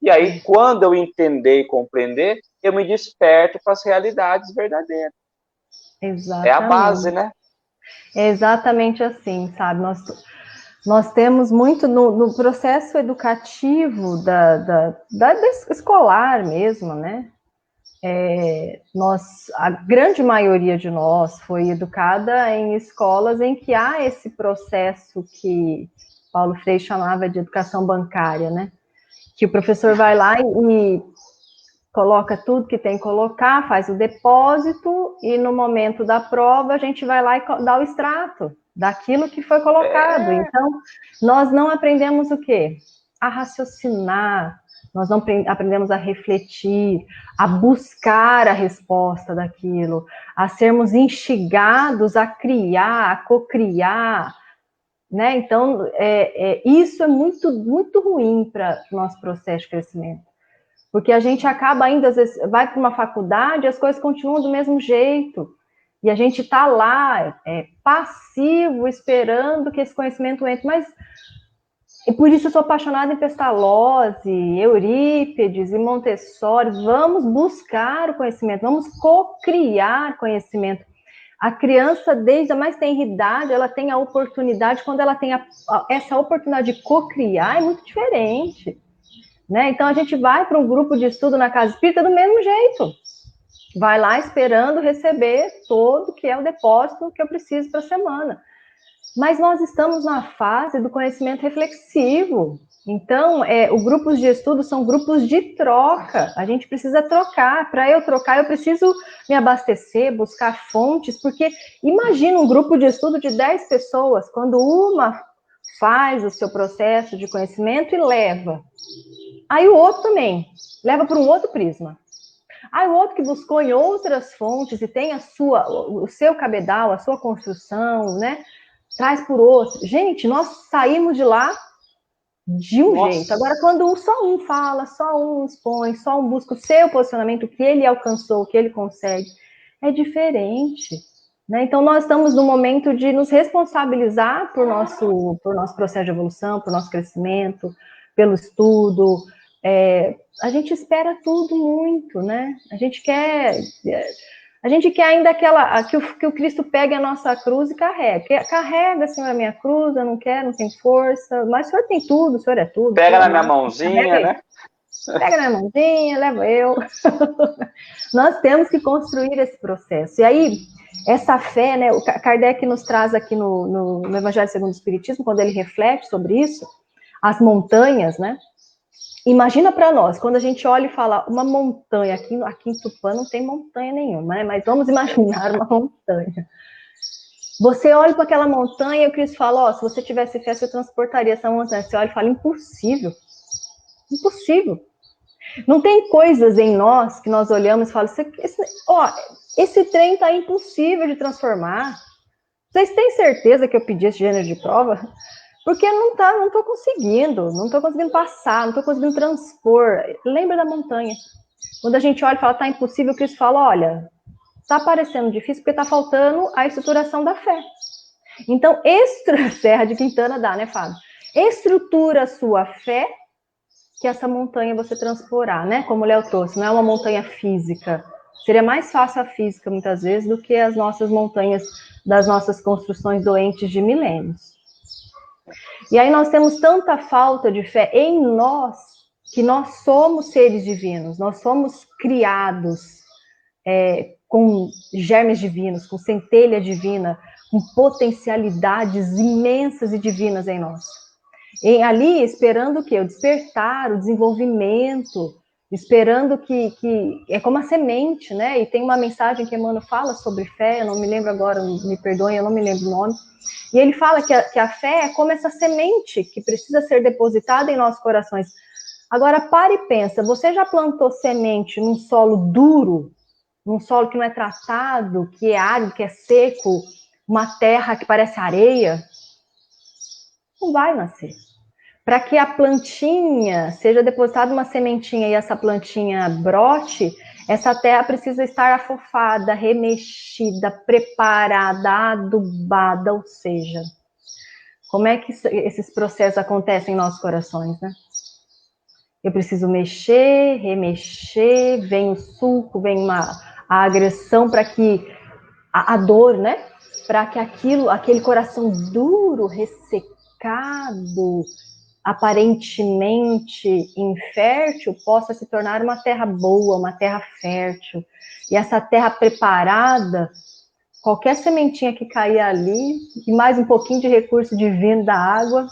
S2: E aí, quando eu entender e compreender, eu me desperto para as realidades verdadeiras.
S1: Exatamente.
S2: É a base, né?
S1: É exatamente assim, sabe? Nós temos muito no processo educativo da escolar mesmo, né? A grande maioria de nós foi educada em escolas em que há esse processo que Paulo Freire chamava de educação bancária, né? Que o professor vai lá e coloca tudo que tem que colocar, faz o depósito e no momento da prova a gente vai lá e dá o extrato daquilo que foi colocado. Então, nós não aprendemos o quê? A raciocinar, nós não aprendemos a refletir, a buscar a resposta daquilo, a sermos instigados a criar, a cocriar, né? Então, isso é muito, muito ruim para o nosso processo de crescimento. Porque a gente acaba ainda, às vezes, vai para uma faculdade e as coisas continuam do mesmo jeito. E a gente está lá, passivo, esperando que esse conhecimento entre. Mas, e por isso eu sou apaixonada em Pestalozzi, Eurípides e Montessori. Vamos buscar o conhecimento, vamos co-criar conhecimento. A criança, desde a mais tenra idade, ela tem a oportunidade, quando ela tem essa oportunidade de co-criar, é muito diferente. Né? Então, a gente vai para um grupo de estudo na casa espírita do mesmo jeito. Vai lá esperando receber todo que é o depósito que eu preciso para a semana. Mas nós estamos na fase do conhecimento reflexivo. Então, os grupos de estudo são grupos de troca. A gente precisa trocar. Para eu trocar, eu preciso me abastecer, buscar fontes, porque imagina um grupo de estudo de 10 pessoas, quando uma faz o seu processo de conhecimento e leva. Aí o outro também leva para um outro prisma. Aí o outro que buscou em outras fontes e tem o seu cabedal, a sua construção, né? Traz por outro. Gente, nós saímos de lá de um jeito. Agora, quando só um fala, só um expõe, só um busca o seu posicionamento, o que ele alcançou, o que ele consegue, é diferente. Né? Então, nós estamos no momento de nos responsabilizar por nosso processo de evolução, por nosso crescimento, pelo estudo. A gente espera tudo muito, né? A gente quer ainda que o Cristo pegue a nossa cruz e carrega. Carrega, Senhor, a minha cruz, eu não quero, não tenho força. Mas o Senhor tem tudo, o Senhor é tudo.
S2: Pega na minha mãozinha, né?
S1: Pega na minha mãozinha, levo eu. Nós temos que construir esse processo. E aí, essa fé, né? O Kardec nos traz aqui no Evangelho segundo o Espiritismo, quando ele reflete sobre isso, as montanhas, né? Imagina para nós, quando a gente olha e fala uma montanha, aqui em Tupã não tem montanha nenhuma, né? Mas vamos imaginar uma montanha. Você olha para aquela montanha e o Cristo fala, ó, se você tivesse fé, você transportaria essa montanha. Você olha e fala, impossível. Impossível. Não tem coisas em nós que nós olhamos e falamos, esse trem tá impossível de transformar. Vocês têm certeza que eu pedi esse gênero de prova? Porque não tô conseguindo passar, não tô conseguindo transpor. Lembra da montanha. Quando a gente olha e fala, tá impossível, o Cristo fala, olha, tá parecendo difícil porque tá faltando a estruturação da fé. Então, Serra de Quintana dá, né, Fábio? Estrutura a sua fé que essa montanha você transporar, né? Como o Léo trouxe, não é uma montanha física. Seria mais fácil a física, muitas vezes, do que as nossas montanhas das nossas construções doentes de milênios. E aí nós temos tanta falta de fé em nós, que nós somos seres divinos, nós somos criados com germes divinos, com centelha divina, com potencialidades imensas e divinas em nós. E ali esperando o quê? O despertar, o desenvolvimento, esperando que é como a semente, né? E tem uma mensagem que Emmanuel fala sobre fé, eu não me lembro agora, me perdoem, eu não me lembro o nome. E ele fala que a fé é como essa semente que precisa ser depositada em nossos corações. Agora, pare e pensa, você já plantou semente num solo duro, num solo que não é tratado, que é árido, que é seco, uma terra que parece areia? Não vai nascer. Para que a plantinha seja depositada uma sementinha e essa plantinha brote, essa terra precisa estar afofada, remexida, preparada, adubada, ou seja, como é que esses processos acontecem em nossos corações, né? Eu preciso mexer, remexer, vem o suco, vem a agressão para que a dor, né? Para que aquele coração duro, ressecado, aparentemente infértil, possa se tornar uma terra boa, uma terra fértil. E essa terra preparada, qualquer sementinha que cair ali, e mais um pouquinho de recurso divino da água,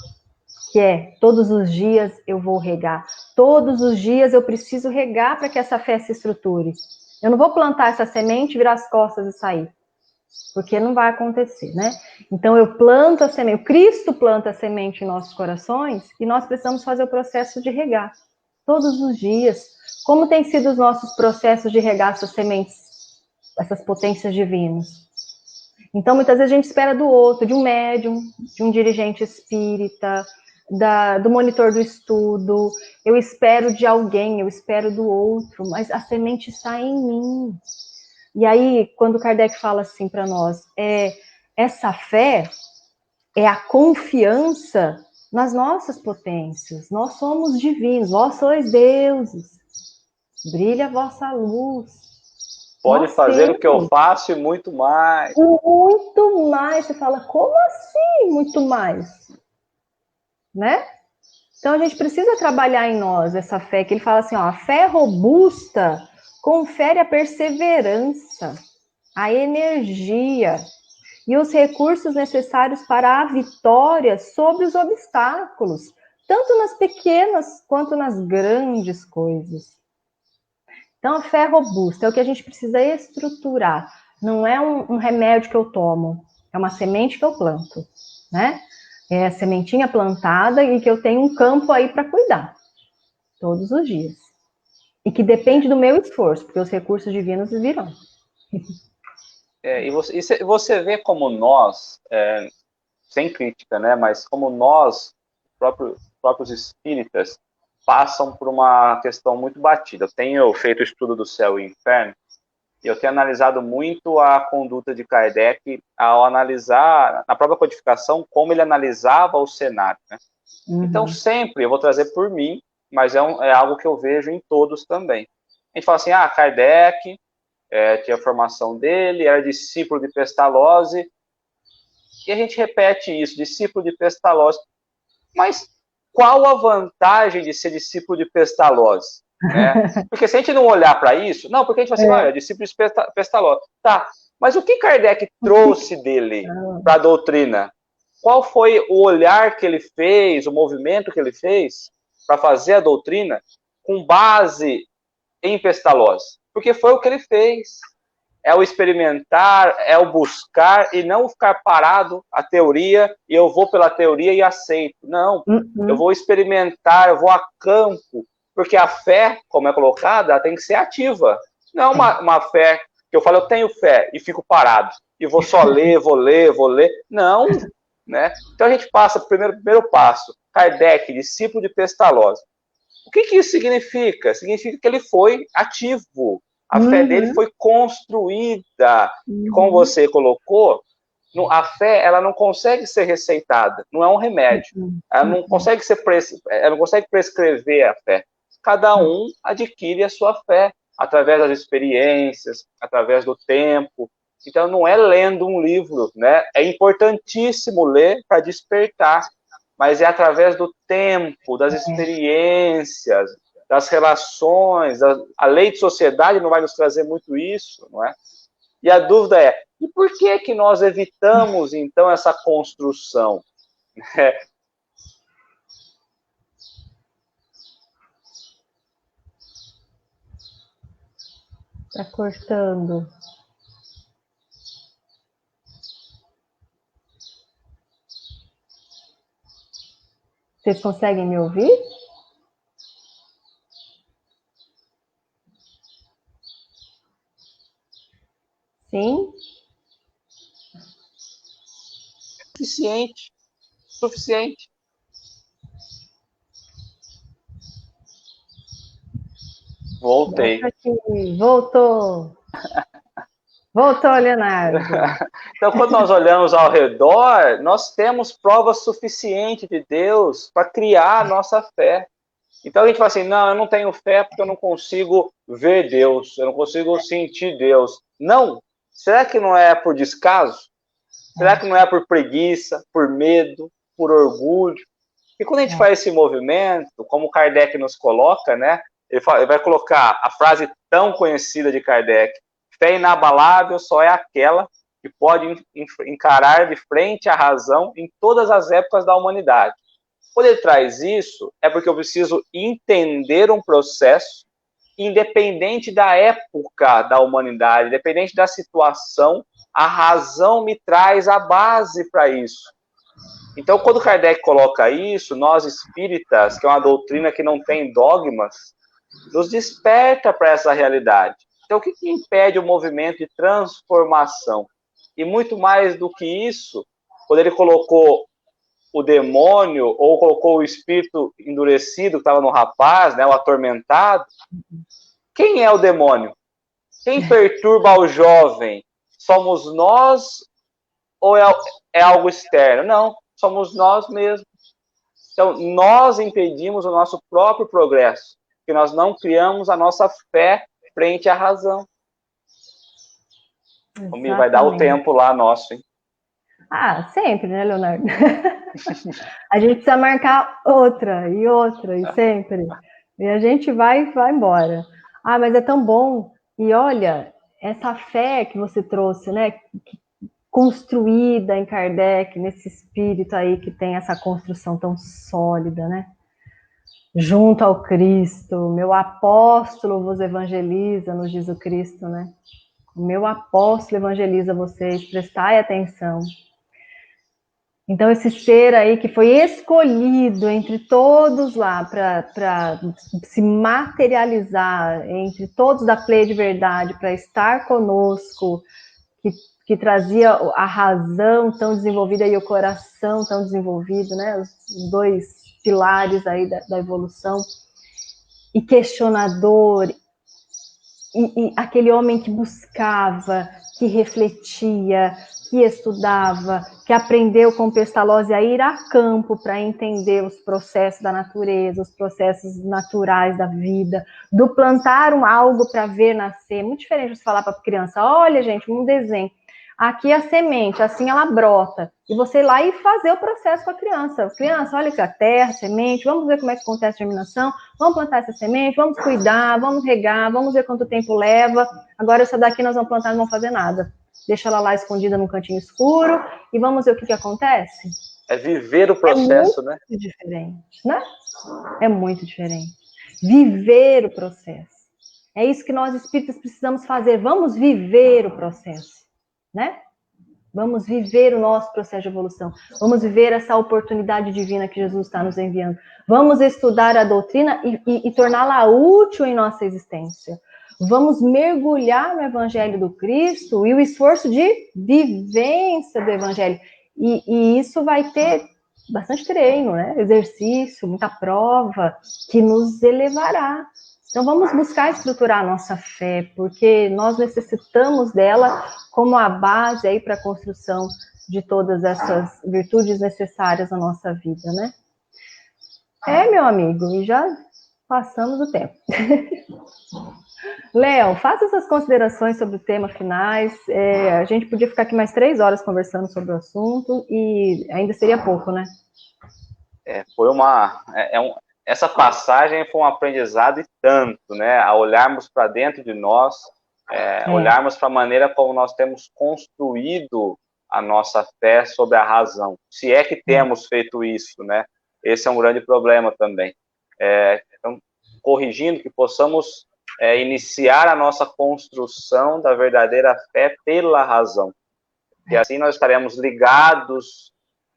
S1: que é todos os dias eu vou regar. Todos os dias eu preciso regar para que essa fé se estruture. Eu não vou plantar essa semente, virar as costas e sair. Porque não vai acontecer, né? Então eu planto a semente, o Cristo planta a semente em nossos corações e nós precisamos fazer o processo de regar todos os dias. Como tem sido os nossos processos de regar essas sementes, essas potências divinas? Então muitas vezes a gente espera do outro, de um médium, de um dirigente espírita, do monitor do estudo, eu espero de alguém, eu espero do outro, mas a semente está em mim. E aí, quando Kardec fala assim para nós, essa fé é a confiança nas nossas potências. Nós somos divinos, vós sois deuses. Brilha a vossa luz.
S2: Pode fazer o que eu faço e muito mais.
S1: Muito mais. Você fala, como assim muito mais? Né? Então a gente precisa trabalhar em nós essa fé, que ele fala assim, ó, a fé robusta confere a perseverança, a energia e os recursos necessários para a vitória sobre os obstáculos, tanto nas pequenas quanto nas grandes coisas. Então, a fé robusta é o que a gente precisa estruturar. Não é um remédio que eu tomo, é uma semente que eu planto, né? É a sementinha plantada e que eu tenho um campo aí para cuidar, todos os dias. E que depende do meu esforço, porque os recursos divinos virão.
S2: E você vê como nós, sem crítica, né, mas como nós, próprios espíritas, passam por uma questão muito batida. Eu tenho feito o estudo do céu e inferno, e eu tenho analisado muito a conduta de Kardec ao analisar, na própria codificação, como ele analisava o cenário. Né? Uhum. Então, sempre, eu vou trazer por mim, mas é algo que eu vejo em todos também. A gente fala assim, Kardec tinha a formação dele, era discípulo de Pestalozzi, e a gente repete isso, discípulo de Pestalozzi. Mas qual a vantagem de ser discípulo de Pestalozzi? Né? Porque se a gente não olhar para isso, não, porque a gente fala assim, é discípulo de Pestalozzi. Tá, mas o que Kardec trouxe dele para a doutrina? Qual foi o olhar que ele fez, o movimento que ele fez para fazer a doutrina com base em Pestalozzi? Porque foi o que ele fez. é o experimentar, é o buscar e não ficar parado a teoria e eu vou pela teoria e aceito. Não, eu vou experimentar, eu vou a campo, porque a fé, como é colocada, ela tem que ser ativa. Não uma fé que eu falo, eu tenho fé e fico parado e vou só ler, vou ler, vou ler. Não, né? Então a gente passa primeiro passo. Kardec, discípulo de Pestalozzi. O que isso significa? Significa que ele foi ativo. A fé dele foi construída. E como você colocou, a fé ela não consegue ser receitada, não é um remédio. Ela não consegue ela não consegue prescrever a fé. Cada um adquire a sua fé através das experiências, através do tempo. Então não é lendo um livro, né? É importantíssimo ler para despertar, mas é através do tempo, das experiências, das relações. A lei de sociedade não vai nos trazer muito isso, não é? E a dúvida é, e por que nós evitamos, então, essa construção?
S1: Tá cortando. Vocês conseguem me ouvir? Sim?
S2: Suficiente. Voltei.
S1: Voltou. Voltou, Leonardo.
S2: Então, quando nós olhamos ao redor, nós temos provas suficientes de Deus para criar a nossa fé. Então a gente fala assim, não, eu não tenho fé porque eu não consigo ver Deus, eu não consigo sentir Deus. Não. Será que não é por descaso? Será que não é por preguiça, por medo, por orgulho? E quando a gente faz esse movimento, como Kardec nos coloca, né? Ele vai colocar a frase tão conhecida de Kardec: fé inabalável só é aquela que pode encarar de frente a razão em todas as épocas da humanidade. Quando ele traz isso, é porque eu preciso entender um processo independente da época da humanidade, independente da situação, a razão me traz a base para isso. Então, quando Kardec coloca isso, nós espíritas, que é uma doutrina que não tem dogmas, nos desperta para essa realidade. Então, o que impede o movimento de transformação? E muito mais do que isso, quando ele colocou o demônio, ou colocou o espírito endurecido que estava no rapaz, né, o atormentado, quem é o demônio? Quem perturba o jovem? Somos nós ou é algo externo? Não, somos nós mesmos. Então, nós impedimos o nosso próprio progresso, porque nós não criamos a nossa fé frente à razão. Exatamente. Vai dar o tempo lá nosso, hein?
S1: Ah, sempre, né, Leonardo? A gente precisa marcar outra, e sempre. E a gente vai embora. Ah, mas é tão bom. E olha, essa fé que você trouxe, né? Construída em Kardec, nesse espírito aí que tem essa construção tão sólida, né? Junto ao Cristo, meu apóstolo vos evangeliza, nos diz o Cristo, né? O meu apóstolo evangeliza vocês, prestai atenção. Então, esse ser aí que foi escolhido entre todos lá para se materializar, entre todos da Play de Verdade, para estar conosco, que trazia a razão tão desenvolvida e o coração tão desenvolvido, né? Os dois pilares aí da evolução, e questionador, e aquele homem que buscava, que refletia, que estudava, que aprendeu com Pestalozzi a ir a campo para entender os processos da natureza, os processos naturais da vida, do plantar algo para ver nascer. Muito diferente de você falar para a criança, olha, gente, um desenho. Aqui é a semente, assim ela brota. E você ir lá e fazer o processo com a criança. Criança, olha aqui a terra, semente, vamos ver como é que acontece a germinação, vamos plantar essa semente, vamos cuidar, vamos regar, vamos ver quanto tempo leva. Agora essa daqui nós vamos plantar, não vamos fazer nada. Deixa ela lá escondida num cantinho escuro e vamos ver o que acontece.
S2: É viver o processo, né?
S1: É muito diferente, né? É muito diferente. Viver o processo. É isso que nós espíritas precisamos fazer. Vamos viver o processo, né? Vamos viver o nosso processo de evolução. Vamos viver essa oportunidade divina que Jesus está nos enviando. Vamos estudar a doutrina e torná-la útil em nossa existência. Vamos mergulhar no Evangelho do Cristo e o esforço de vivência do Evangelho. E isso vai ter bastante treino, né? Exercício, muita prova, que nos elevará. Então, vamos buscar estruturar a nossa fé, porque nós necessitamos dela como a base aí para a construção de todas essas virtudes necessárias na nossa vida, né? Meu amigo, e já passamos o tempo. Léo, faça suas considerações sobre o tema finais. A gente podia ficar aqui mais 3 horas conversando sobre o assunto e ainda seria pouco, né?
S2: Essa passagem foi um aprendizado e tanto, né? A olharmos para dentro de nós, olharmos para a maneira como nós temos construído a nossa fé sobre a razão. Se é que temos feito isso, né? Esse é um grande problema também. Então, corrigindo, que possamos iniciar a nossa construção da verdadeira fé pela razão. E assim nós estaremos ligados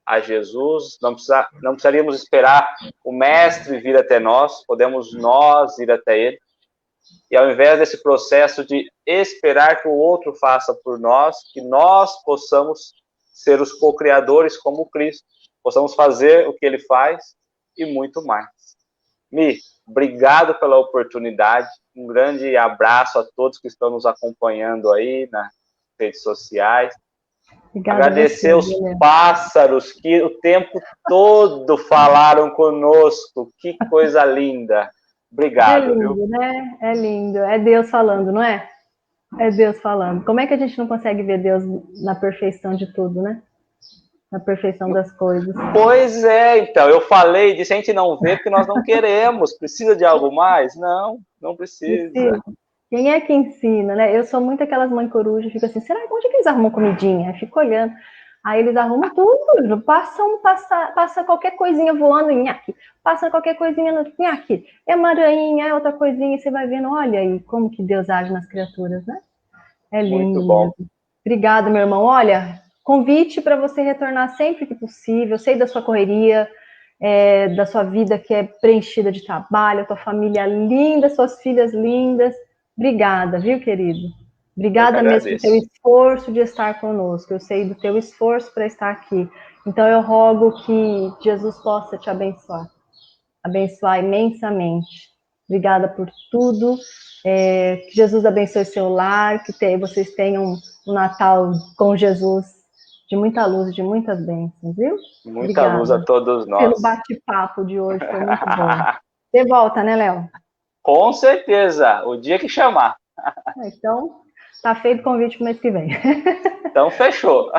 S2: a Jesus, não precisaríamos esperar o mestre vir até nós, podemos nós ir até ele, e ao invés desse processo de esperar que o outro faça por nós, que nós possamos ser os co-criadores como Cristo, possamos fazer o que ele faz e muito mais. Mi, obrigado pela oportunidade, um grande abraço a todos que estão nos acompanhando aí nas redes sociais. Obrigada. Agradecer os pássaros que o tempo todo falaram conosco. Que coisa linda. Obrigado.
S1: É lindo, viu? Né? É lindo. É Deus falando, não é? É Deus falando. Como é que a gente não consegue ver Deus na perfeição de tudo, né? Na perfeição das coisas.
S2: Pois é, então. Eu falei disso, a gente não vê porque nós não queremos. Precisa de algo mais? Não, não precisa.
S1: Quem é que ensina, né? Eu sou muito aquelas mães corujas, fico assim, será onde é que eles arrumam comidinha? Eu fico olhando. Aí eles arrumam tudo, passa qualquer coisinha voando, nhaque, passa qualquer coisinha no nhaque. É uma aranha, é outra coisinha, e você vai vendo, olha aí como que Deus age nas criaturas, né? É lindo.
S2: Muito bom.
S1: Mesmo. Obrigada, meu irmão. Olha, convite para você retornar sempre que possível. Eu sei da sua correria, da sua vida que é preenchida de trabalho, a tua família linda, suas filhas lindas. Obrigada, viu, querido? Obrigada mesmo pelo teu esforço de estar conosco. Eu sei do teu esforço para estar aqui. Então, eu rogo que Jesus possa te abençoar. Abençoar imensamente. Obrigada por tudo. Que Jesus abençoe seu lar, que vocês tenham um Natal com Jesus de muita luz, de muitas bênçãos, viu?
S2: Muita Obrigada. Luz a todos nós.
S1: Pelo bate-papo de hoje, foi muito bom. Você volta, né, Léo?
S2: Com certeza, o dia que chamar.
S1: Então, tá feito o convite para o mês que vem.
S2: Então, fechou.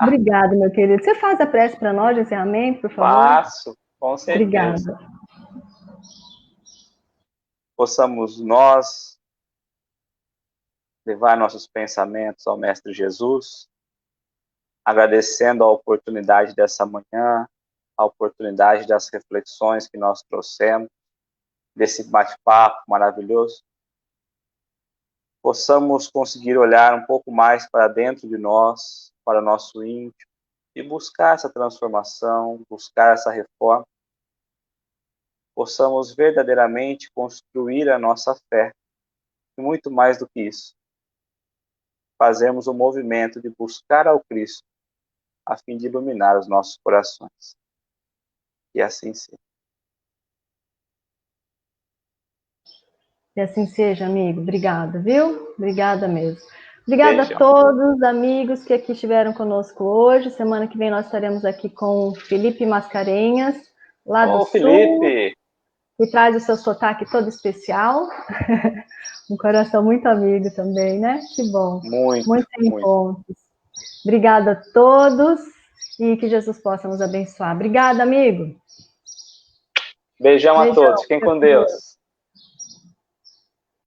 S1: Obrigada, meu querido. Você faz a prece para nós de encerramento, por favor?
S2: Faço, com certeza.
S1: Obrigada.
S2: Possamos nós levar nossos pensamentos ao Mestre Jesus, agradecendo a oportunidade dessa manhã, a oportunidade das reflexões que nós trouxemos, desse bate-papo maravilhoso, possamos conseguir olhar um pouco mais para dentro de nós, para o nosso íntimo, e buscar essa transformação, buscar essa reforma, possamos verdadeiramente construir a nossa fé, e muito mais do que isso, fazermos o movimento de buscar ao Cristo, a fim de iluminar os nossos corações. E assim seja.
S1: E assim seja, amigo. Obrigada, viu? Obrigada mesmo. Obrigada a todos os amigos que aqui estiveram conosco hoje. Semana que vem nós estaremos aqui com o Felipe Mascarenhas, lá do Sul,
S2: Felipe,
S1: que traz o seu sotaque todo especial. Um coração muito amigo também, né? Que bom. Muitos encontros. Obrigada a todos e que Jesus possa nos abençoar. Obrigada, amigo.
S2: Beijão a todos. Fiquem com Deus.